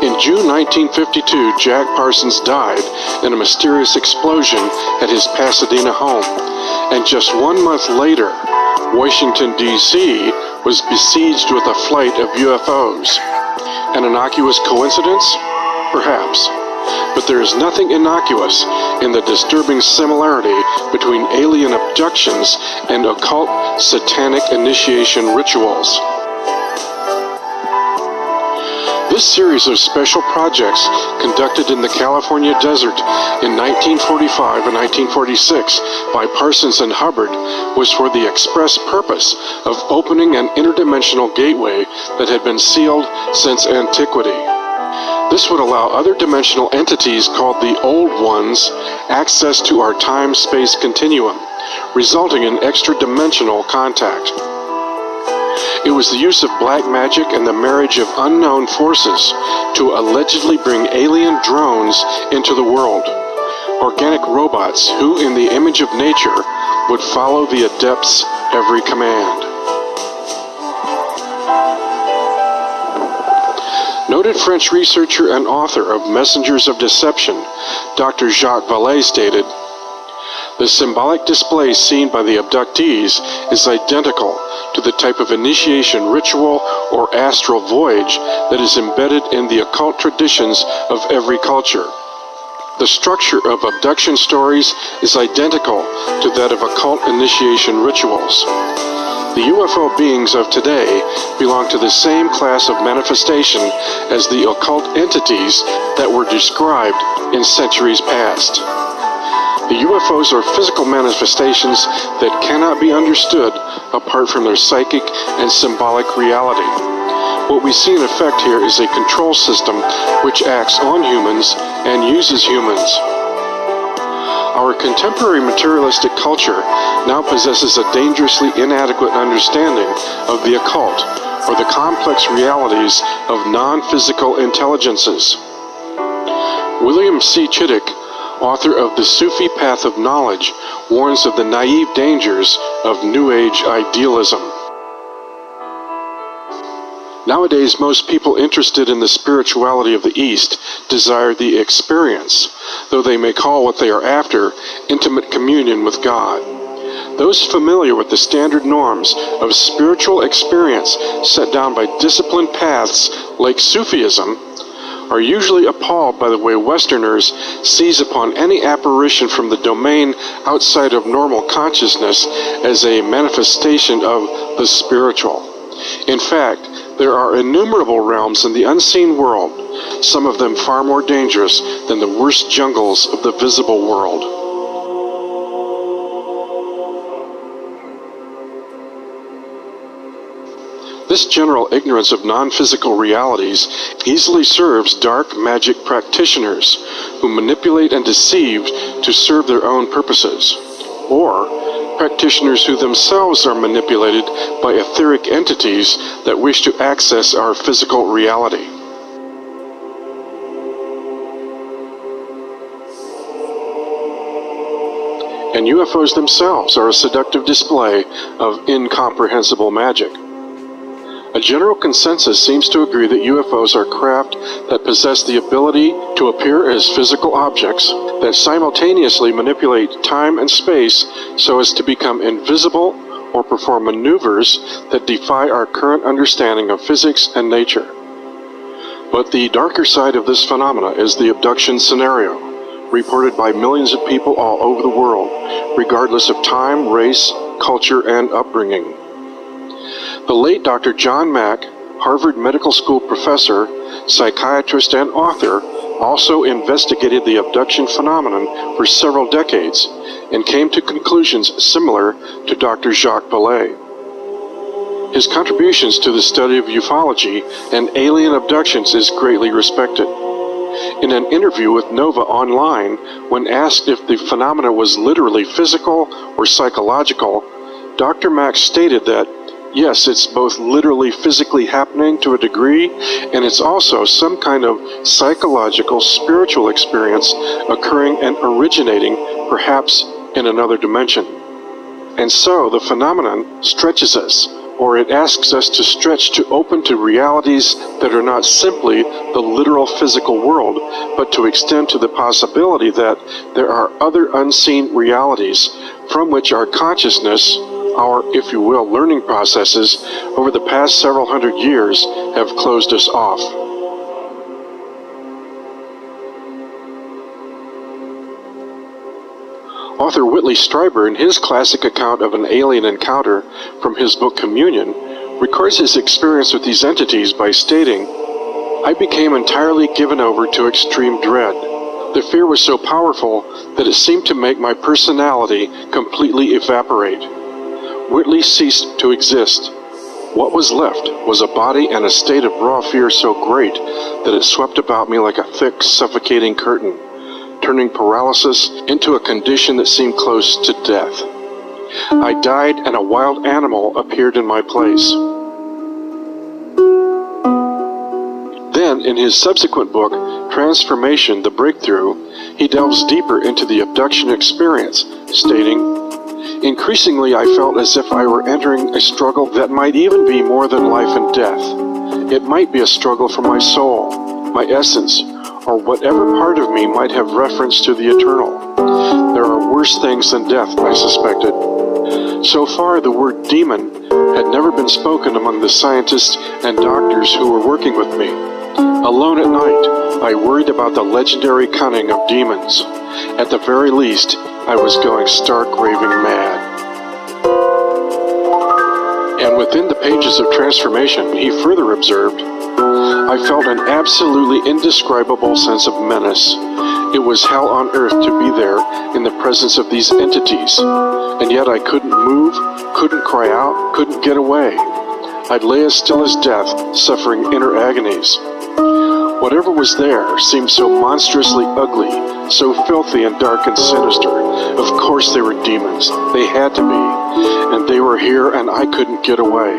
In June 1952, Jack Parsons died in a mysterious explosion at his Pasadena home, and just 1 month later, Washington, D.C. was besieged with a flight of UFOs. An innocuous coincidence? Perhaps. But there is nothing innocuous in the disturbing similarity between alien abductions and occult satanic initiation rituals. This series of special projects conducted in the California desert in 1945 and 1946 by Parsons and Hubbard was for the express purpose of opening an interdimensional gateway that had been sealed since antiquity. This would allow other dimensional entities called the Old Ones access to our time-space continuum, resulting in extra-dimensional contact. It was the use of black magic and the marriage of unknown forces to allegedly bring alien drones into the world, organic robots who, in the image of nature, would follow the adept's every command. Noted French researcher and author of Messengers of Deception, Dr. Jacques Vallée stated, "The symbolic display seen by the abductees is identical to the type of initiation ritual or astral voyage that is embedded in the occult traditions of every culture. The structure of abduction stories is identical to that of occult initiation rituals. The UFO beings of today belong to the same class of manifestation as the occult entities that were described in centuries past. The UFOs are physical manifestations that cannot be understood apart from their psychic and symbolic reality. What we see in effect here is a control system which acts on humans and uses humans. Our contemporary materialistic culture now possesses a dangerously inadequate understanding of the occult or the complex realities of non-physical intelligences." William C. Chittick, author of The Sufi Path of Knowledge, warns of the naive dangers of New Age idealism. Nowadays, most people interested in the spirituality of the East desire the experience, though they may call what they are after intimate communion with God. Those familiar with the standard norms of spiritual experience set down by disciplined paths like Sufism are usually appalled by the way Westerners seize upon any apparition from the domain outside of normal consciousness as a manifestation of the spiritual. In fact, there are innumerable realms in the unseen world, some of them far more dangerous than the worst jungles of the visible world. This general ignorance of non-physical realities easily serves dark magic practitioners who manipulate and deceive to serve their own purposes, or practitioners who themselves are manipulated by etheric entities that wish to access our physical reality. And UFOs themselves are a seductive display of incomprehensible magic. A general consensus seems to agree that UFOs are craft that possess the ability to appear as physical objects that simultaneously manipulate time and space so as to become invisible or perform maneuvers that defy our current understanding of physics and nature. But the darker side of this phenomena is the abduction scenario, reported by millions of people all over the world, regardless of time, race, culture, and upbringing. The late Dr. John Mack, Harvard Medical School professor, psychiatrist, and author, also investigated the abduction phenomenon for several decades and came to conclusions similar to Dr. Jacques Vallée. His contributions to the study of ufology and alien abductions is greatly respected. In an interview with Nova Online, when asked if the phenomena was literally physical or psychological, Dr. Mack stated that, yes, it's both literally physically happening to a degree, and it's also some kind of psychological, spiritual experience occurring and originating, perhaps in another dimension. And so the phenomenon stretches us, or it asks us to stretch to open to realities that are not simply the literal physical world, but to extend to the possibility that there are other unseen realities from which our consciousness, our, if you will, learning processes over the past several hundred years have closed us off. Author Whitley Strieber, in his classic account of an alien encounter from his book Communion, records his experience with these entities by stating, "I became entirely given over to extreme dread. The fear was so powerful that it seemed to make my personality completely evaporate. Whitley ceased to exist. What was left was a body and a state of raw fear so great that it swept about me like a thick, suffocating curtain, turning paralysis into a condition that seemed close to death. I died and a wild animal appeared in my place." Then, in his subsequent book, Transformation, the Breakthrough, he delves deeper into the abduction experience, stating, "Increasingly, I felt as if I were entering a struggle that might even be more than life and death. It might be a struggle for my soul, my essence, or whatever part of me might have reference to the eternal. There are worse things than death, I suspected. So far, the word demon had never been spoken among the scientists and doctors who were working with me. Alone at night, I worried about the legendary cunning of demons. At the very least, I was going stark raving mad." And within the pages of Transformation, he further observed, "I felt an absolutely indescribable sense of menace. It was hell on earth to be there in the presence of these entities, and yet I couldn't move, couldn't cry out, couldn't get away. I'd lay as still as death, suffering inner agonies. Whatever was there seemed so monstrously ugly, so filthy and dark and sinister. Of course they were demons. They had to be. And they were here and I couldn't get away."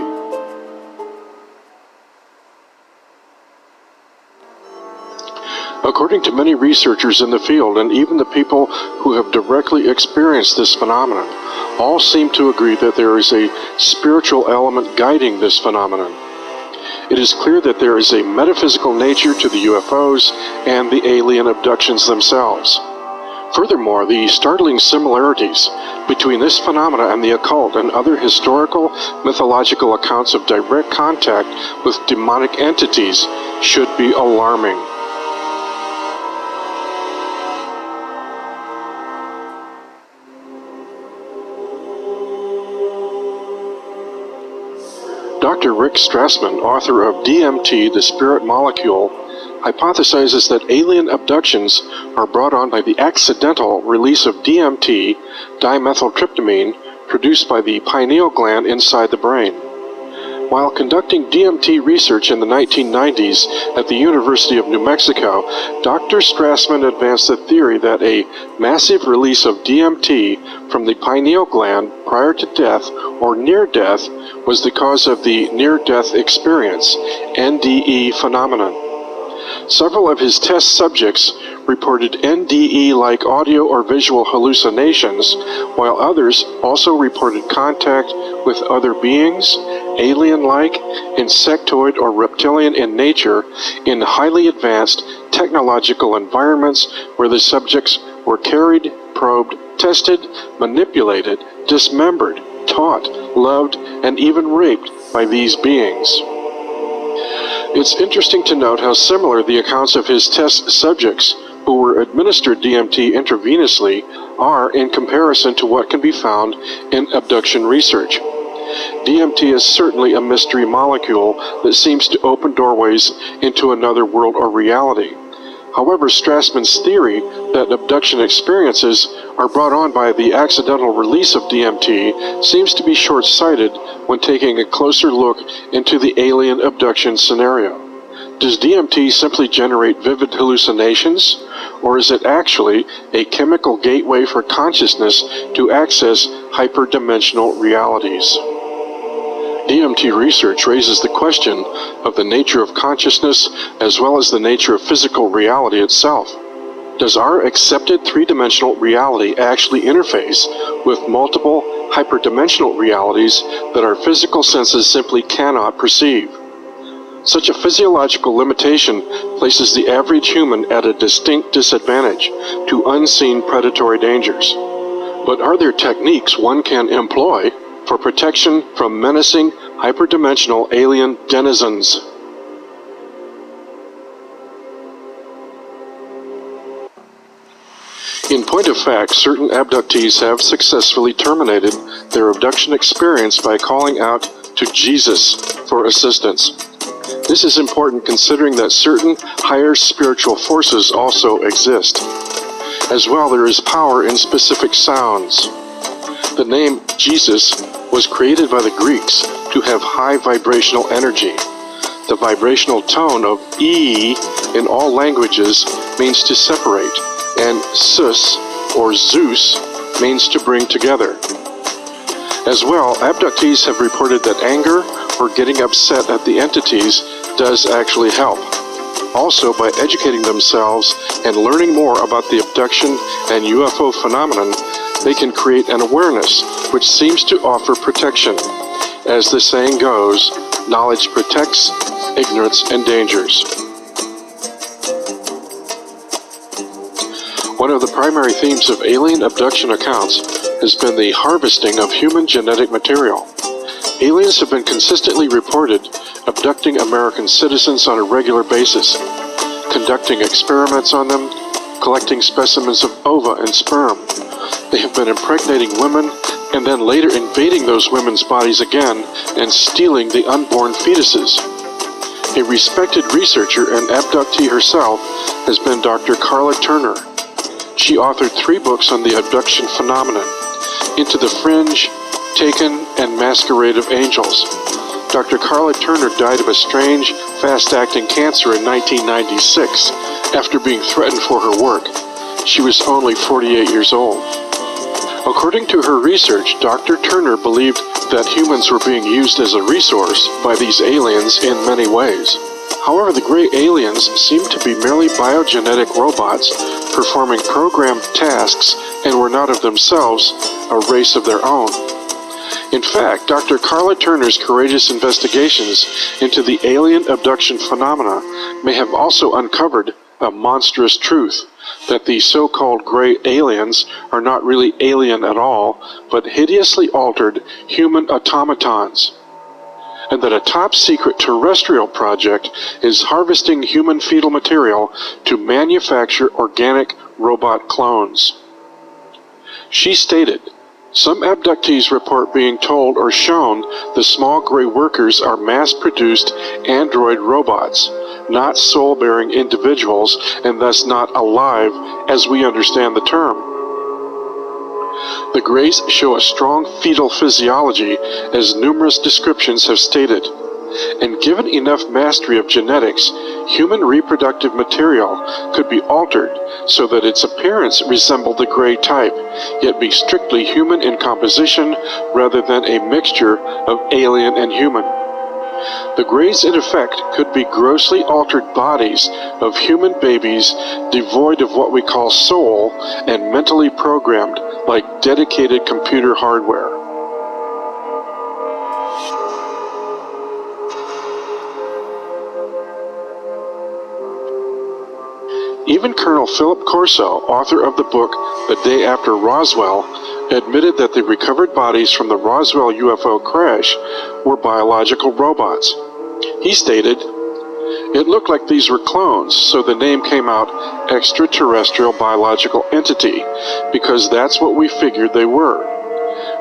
According to many researchers in the field, and even the people who have directly experienced this phenomenon, all seem to agree that there is a spiritual element guiding this phenomenon. It is clear that there is a metaphysical nature to the UFOs and the alien abductions themselves. Furthermore, the startling similarities between this phenomena and the occult and other historical, mythological accounts of direct contact with demonic entities should be alarming. Dr. Rick Strassman, author of DMT, the Spirit Molecule, hypothesizes that alien abductions are brought on by the accidental release of DMT, dimethyltryptamine, produced by the pineal gland inside the brain. While conducting DMT research in the 1990s at the University of New Mexico, Dr. Strassman advanced the theory that a massive release of DMT from the pineal gland prior to death or near death was the cause of the near-death experience, NDE phenomenon. Several of his test subjects reported NDE-like audio or visual hallucinations, while others also reported contact with other beings, alien-like, insectoid, or reptilian in nature in highly advanced technological environments where the subjects were carried, probed, tested, manipulated, dismembered, taught, loved, and even raped by these beings. It's interesting to note how similar the accounts of his test subjects who were administered DMT intravenously are in comparison to what can be found in abduction research. DMT is certainly a mystery molecule that seems to open doorways into another world or reality. However, Strassman's theory that abduction experiences are brought on by the accidental release of DMT seems to be short-sighted when taking a closer look into the alien abduction scenario. Does DMT simply generate vivid hallucinations, or is it actually a chemical gateway for consciousness to access hyperdimensional realities? DMT research raises the question of the nature of consciousness as well as the nature of physical reality itself. Does our accepted three-dimensional reality actually interface with multiple hyperdimensional realities that our physical senses simply cannot perceive? Such a physiological limitation places the average human at a distinct disadvantage to unseen predatory dangers. But are there techniques one can employ for protection from menacing hyperdimensional alien denizens? In point of fact, certain abductees have successfully terminated their abduction experience by calling out to Jesus for assistance. This is important considering that certain higher spiritual forces also exist. As well, there is power in specific sounds. The name Jesus was created by the Greeks to have high vibrational energy. The vibrational tone of E in all languages means to separate, and Sus, or Zeus, means to bring together. As well, abductees have reported that anger or getting upset at the entities does actually help. Also, by educating themselves and learning more about the abduction and UFO phenomenon, they can create an awareness which seems to offer protection. As the saying goes, knowledge protects, ignorance endangers. One of the primary themes of alien abduction accounts has been the harvesting of human genetic material. Aliens have been consistently reported abducting American citizens on a regular basis, conducting experiments on them, collecting specimens of ova and sperm. They have been impregnating women and then later invading those women's bodies again and stealing the unborn fetuses. A respected researcher and abductee herself has been Dr. Carla Turner. She authored 3 books on the abduction phenomenon: Into the Fringe, Taken, and Masquerade of Angels. Dr. Carla Turner died of a strange, fast-acting cancer in 1996 after being threatened for her work. She was only 48 years old. According to her research, Dr. Turner believed that humans were being used as a resource by these aliens in many ways. However, the gray aliens seem to be merely biogenetic robots performing programmed tasks and were not of themselves a race of their own. In fact, Dr. Carla Turner's courageous investigations into the alien abduction phenomena may have also uncovered a monstrous truth, that the so-called gray aliens are not really alien at all, but hideously altered human automatons, and that a top-secret terrestrial project is harvesting human fetal material to manufacture organic robot clones. She stated, "Some abductees report being told or shown the small gray workers are mass-produced android robots, not soul-bearing individuals, and thus not alive as we understand the term. The Greys show a strong fetal physiology, as numerous descriptions have stated, and given enough mastery of genetics, human reproductive material could be altered so that its appearance resembled the Grey type, yet be strictly human in composition rather than a mixture of alien and human. The Greys, in effect, could be grossly altered bodies of human babies devoid of what we call soul and mentally programmed like dedicated computer hardware." Even Colonel Philip Corso, author of the book The Day After Roswell, admitted that the recovered bodies from the Roswell UFO crash were biological robots. He stated, "It looked like these were clones, so the name came out extraterrestrial biological entity, because that's what we figured they were.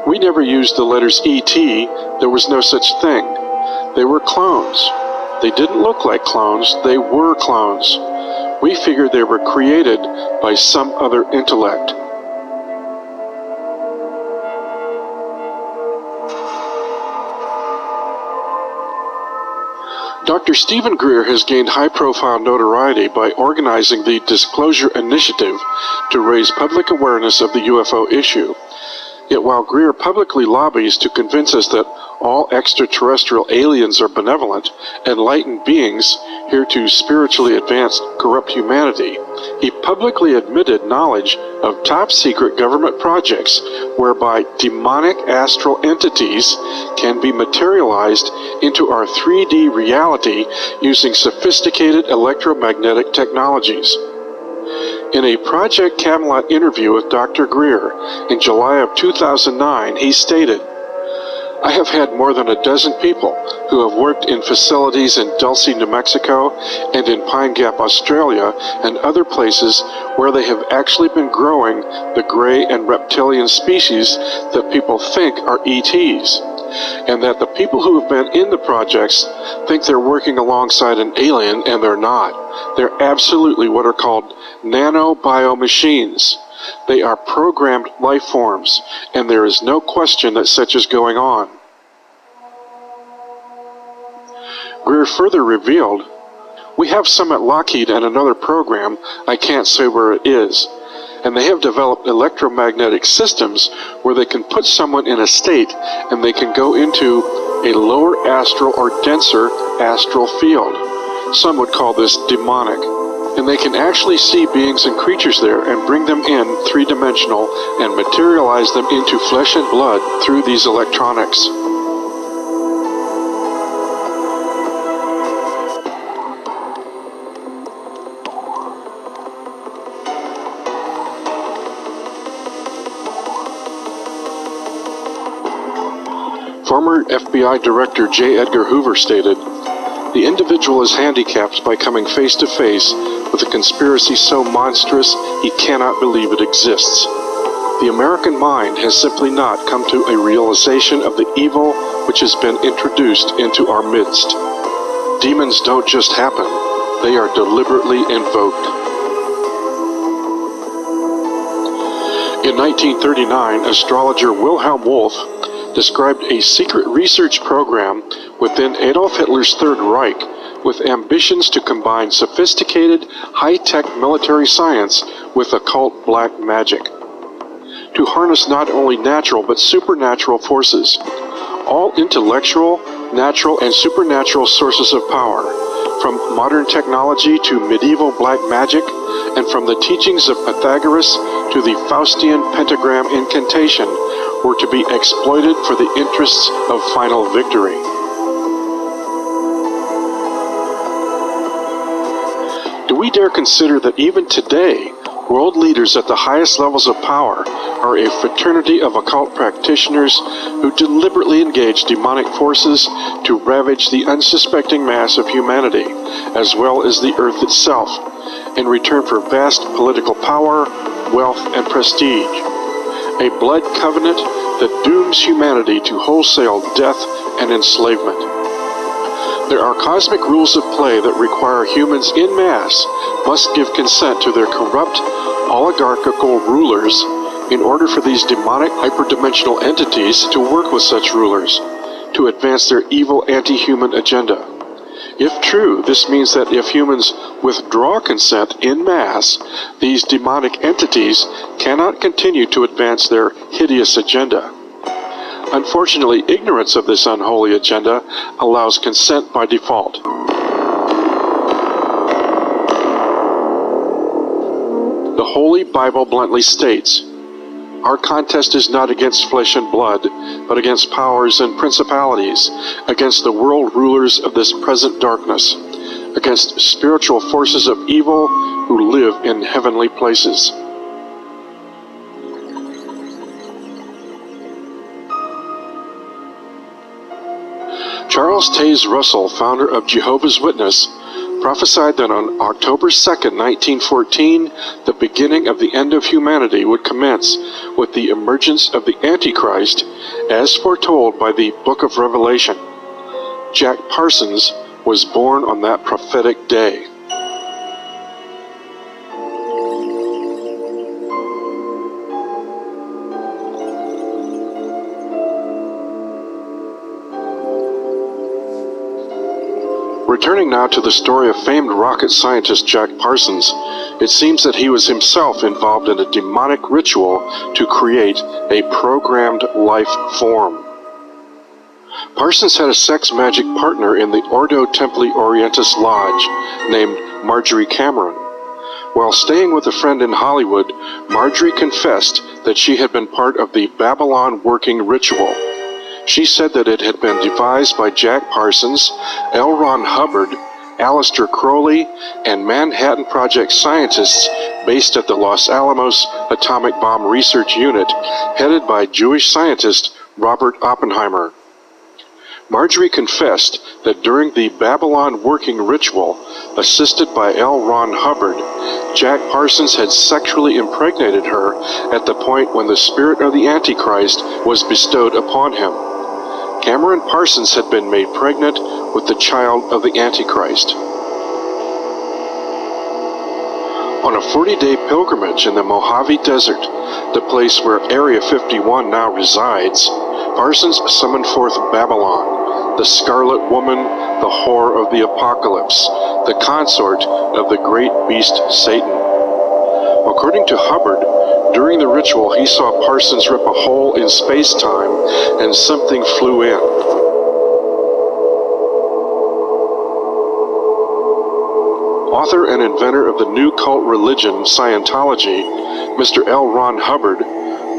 We never used the letters ET, there was no such thing. They were clones. They didn't look like clones, they were clones. We figured they were created by some other intellect." Dr. Stephen Greer has gained high-profile notoriety by organizing the Disclosure Initiative to raise public awareness of the UFO issue. Yet while Greer publicly lobbies to convince us that all extraterrestrial aliens are benevolent, enlightened beings here to spiritually advance corrupt humanity, he publicly admitted knowledge of top-secret government projects whereby demonic astral entities can be materialized into our 3D reality using sophisticated electromagnetic technologies. In a Project Camelot interview with Dr. Greer in July of 2009, he stated, "I have had more than a dozen people who have worked in facilities in Dulce, New Mexico, and in Pine Gap, Australia, and other places where they have actually been growing the gray and reptilian species that people think are ETs, and that the people who have been in the projects think they're working alongside an alien, and they're not. They're absolutely what are called nanobiomachines. They are programmed life forms, and there is no question that such is going on." Greer further revealed, "We have some at Lockheed and another program, I can't say where it is, and they have developed electromagnetic systems where they can put someone in a state and they can go into a lower astral or denser astral field. Some would call this demonic. And they can actually see beings and creatures there and bring them in three-dimensional and materialize them into flesh and blood through these electronics." Former FBI Director J. Edgar Hoover stated, "The individual is handicapped by coming face to face with a conspiracy so monstrous he cannot believe it exists. The American mind has simply not come to a realization of the evil which has been introduced into our midst. Demons don't just happen, they are deliberately invoked." In 1939, astrologer Wilhelm Wolff described a secret research program within Adolf Hitler's Third Reich with ambitions to combine sophisticated, high-tech military science with occult black magic, to harness not only natural but supernatural forces, all intellectual, natural, and supernatural sources of power, from modern technology to medieval black magic, and from the teachings of Pythagoras to the Faustian pentagram incantation, were to be exploited for the interests of final victory. Do we dare consider that even today, world leaders at the highest levels of power are a fraternity of occult practitioners who deliberately engage demonic forces to ravage the unsuspecting mass of humanity, as well as the earth itself, in return for vast political power, wealth, and prestige? A blood covenant that dooms humanity to wholesale death and enslavement. There are cosmic rules of play that require humans en masse must give consent to their corrupt, oligarchical rulers in order for these demonic hyperdimensional entities to work with such rulers to advance their evil anti-human agenda. If true, this means that if humans withdraw consent en masse, these demonic entities cannot continue to advance their hideous agenda. Unfortunately, ignorance of this unholy agenda allows consent by default. The Holy Bible bluntly states, "Our contest is not against flesh and blood, but against powers and principalities, against the world rulers of this present darkness, against spiritual forces of evil who live in heavenly places. Charles Taze Russell, founder of Jehovah's Witness, prophesied that on October 2nd, 1914, the beginning of the end of humanity would commence with the emergence of the Antichrist, as foretold by the Book of Revelation. Jack Parsons was born on that prophetic day. Returning now to the story of famed rocket scientist Jack Parsons, it seems that he was himself involved in a demonic ritual to create a programmed life form. Parsons had a sex magic partner in the Ordo Templi Orientis Lodge named Marjorie Cameron. While staying with a friend in Hollywood, Marjorie confessed that she had been part of the Babylon working ritual. She said that it had been devised by Jack Parsons, L. Ron Hubbard, Aleister Crowley, and Manhattan Project scientists based at the Los Alamos Atomic Bomb Research Unit, headed by Jewish scientist Robert Oppenheimer. Marjorie confessed that during the Babylon working ritual, assisted by L. Ron Hubbard, Jack Parsons had sexually impregnated her at the point when the spirit of the Antichrist was bestowed upon him. Cameron Parsons had been made pregnant with the child of the Antichrist. On a 40-day pilgrimage in the Mojave Desert, the place where Area 51 now resides, Parsons summoned forth Babylon, the Scarlet Woman, the whore of the apocalypse, the consort of the great beast Satan. According to Hubbard, during the ritual he saw Parsons rip a hole in space-time and something flew in. Author and inventor of the new cult religion Scientology, Mr. L. Ron Hubbard,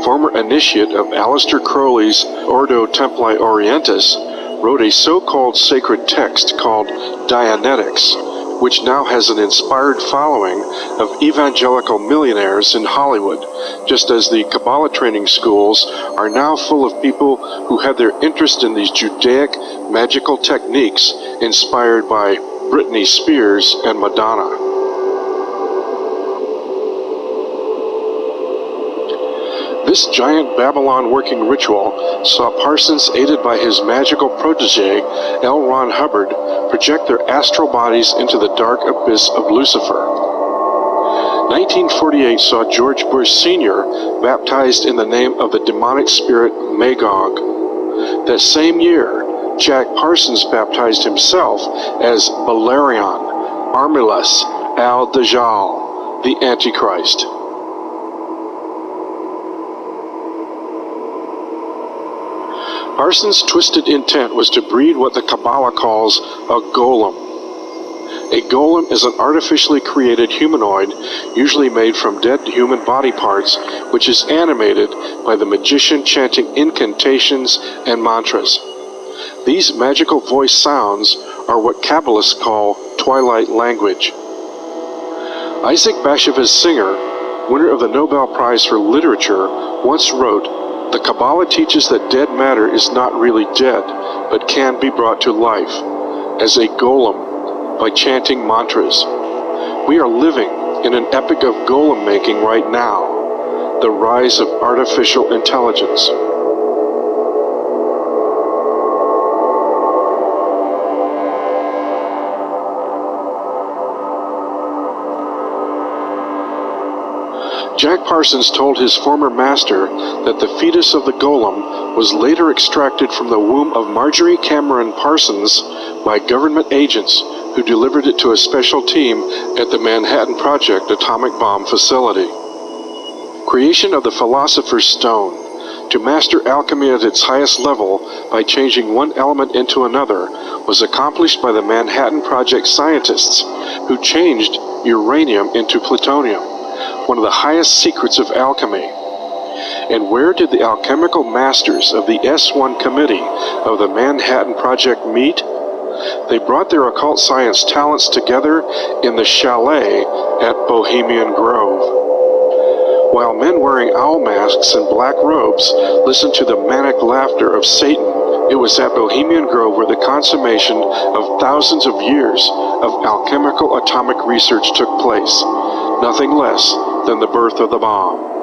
former initiate of Aleister Crowley's Ordo Templi Orientis, wrote a so-called sacred text called Dianetics, which now has an inspired following of evangelical millionaires in Hollywood, just as the Kabbalah training schools are now full of people who have their interest in these Judaic magical techniques inspired by Britney Spears and Madonna. This giant Babylon working ritual saw Parsons, aided by his magical protege, L. Ron Hubbard, project their astral bodies into the dark abyss of Lucifer. 1948 saw George Bush Sr. baptized in the name of the demonic spirit Magog. That same year, Jack Parsons baptized himself as Valerian Armilas al-Dajjal, the Antichrist. Parsons' twisted intent was to breed what the Kabbalah calls a golem. A golem is an artificially created humanoid, usually made from dead human body parts, which is animated by the magician chanting incantations and mantras. These magical voice sounds are what Kabbalists call twilight language. Isaac Bashevis Singer, winner of the Nobel Prize for Literature, once wrote, "The Kabbalah teaches that dead matter is not really dead, but can be brought to life, as a golem, by chanting mantras. We are living in an epoch of golem making right now, the rise of artificial intelligence." Jack Parsons told his former master that the fetus of the golem was later extracted from the womb of Marjorie Cameron Parsons by government agents who delivered it to a special team at the Manhattan Project atomic bomb facility. Creation of the Philosopher's Stone, to master alchemy at its highest level by changing one element into another, was accomplished by the Manhattan Project scientists who changed uranium into plutonium, one of the highest secrets of alchemy. And where did the alchemical masters of the S1 Committee of the Manhattan Project meet? They brought their occult science talents together in the chalet at Bohemian Grove. While men wearing owl masks and black robes listened to the manic laughter of Satan, it was at Bohemian Grove where the consummation of thousands of years of alchemical atomic research took place, nothing less than the birth of the bomb.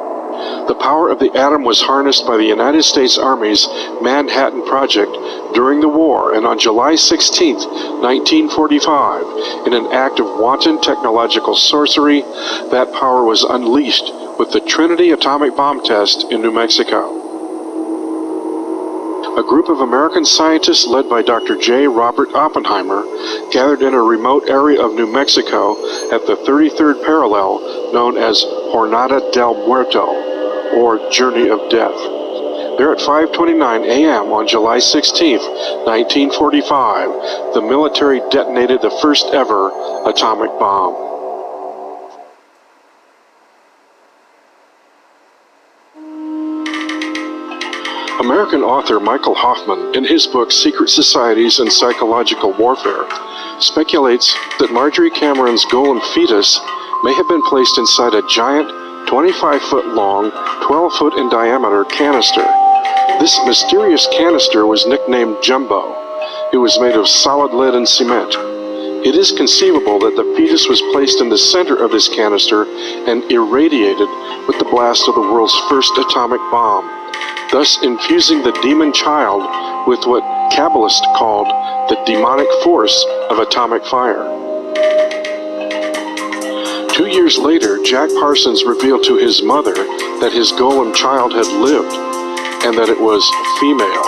The power of the atom was harnessed by the United States Army's Manhattan Project during the war, and on July 16, 1945, in an act of wanton technological sorcery, that power was unleashed with the Trinity atomic bomb test in New Mexico. A group of American scientists led by Dr. J. Robert Oppenheimer gathered in a remote area of New Mexico at the 33rd parallel known as Jornada del Muerto, or Journey of Death. There at 5:29 a.m. on July 16, 1945, the military detonated the first ever atomic bomb. American author Michael Hoffman, in his book Secret Societies and Psychological Warfare, speculates that Marjorie Cameron's golem fetus may have been placed inside a giant 25-foot long, 12-foot in diameter canister. This mysterious canister was nicknamed Jumbo. It was made of solid lead and cement. It is conceivable that the fetus was placed in the center of this canister and irradiated with the blast of the world's first atomic bomb, thus infusing the demon child with what Kabbalists called the demonic force of atomic fire. 2 years later, Jack Parsons revealed to his mother that his golem child had lived, and that it was female.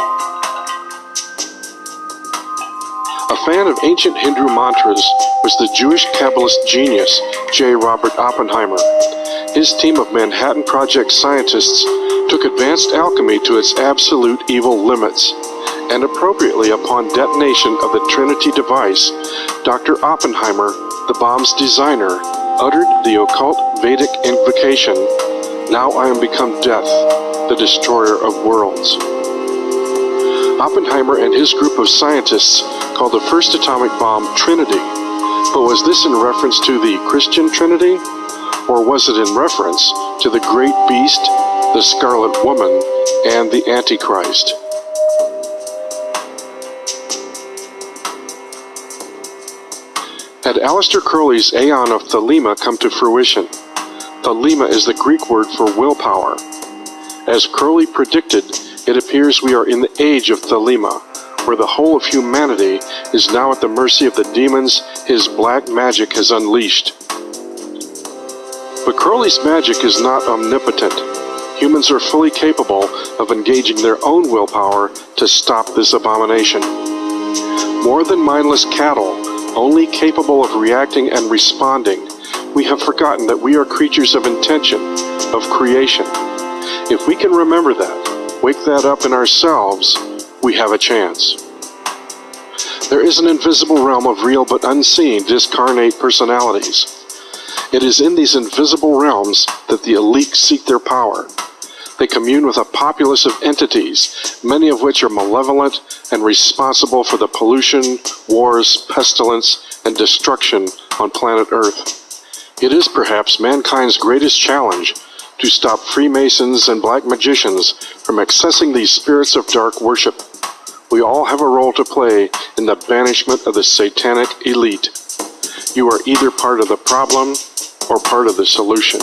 A fan of ancient Hindu mantras was the Jewish Kabbalist genius J. Robert Oppenheimer. His team of Manhattan Project scientists took advanced alchemy to its absolute evil limits, and appropriately upon detonation of the Trinity device, Dr. Oppenheimer, the bomb's designer, uttered the occult Vedic invocation, "Now I am become death, the destroyer of worlds." Oppenheimer and his group of scientists called the first atomic bomb Trinity, but was this in reference to the Christian Trinity, or was it in reference to the great beast, the Scarlet Woman, and the Antichrist? Had Aleister Crowley's Aeon of Thelema come to fruition? Thelema is the Greek word for willpower. As Crowley predicted, it appears we are in the age of Thelema, where the whole of humanity is now at the mercy of the demons his black magic has unleashed. But Crowley's magic is not omnipotent. Humans are fully capable of engaging their own willpower to stop this abomination. More than mindless cattle, only capable of reacting and responding, we have forgotten that we are creatures of intention, of creation. If we can remember that, wake that up in ourselves, we have a chance. There is an invisible realm of real but unseen discarnate personalities. It is in these invisible realms that the elite seek their power. They commune with a populace of entities, many of which are malevolent and responsible for the pollution, wars, pestilence, and destruction on planet Earth. It is perhaps mankind's greatest challenge to stop Freemasons and black magicians from accessing these spirits of dark worship. We all have a role to play in the banishment of the satanic elite. You are either part of the problem or part of the solution.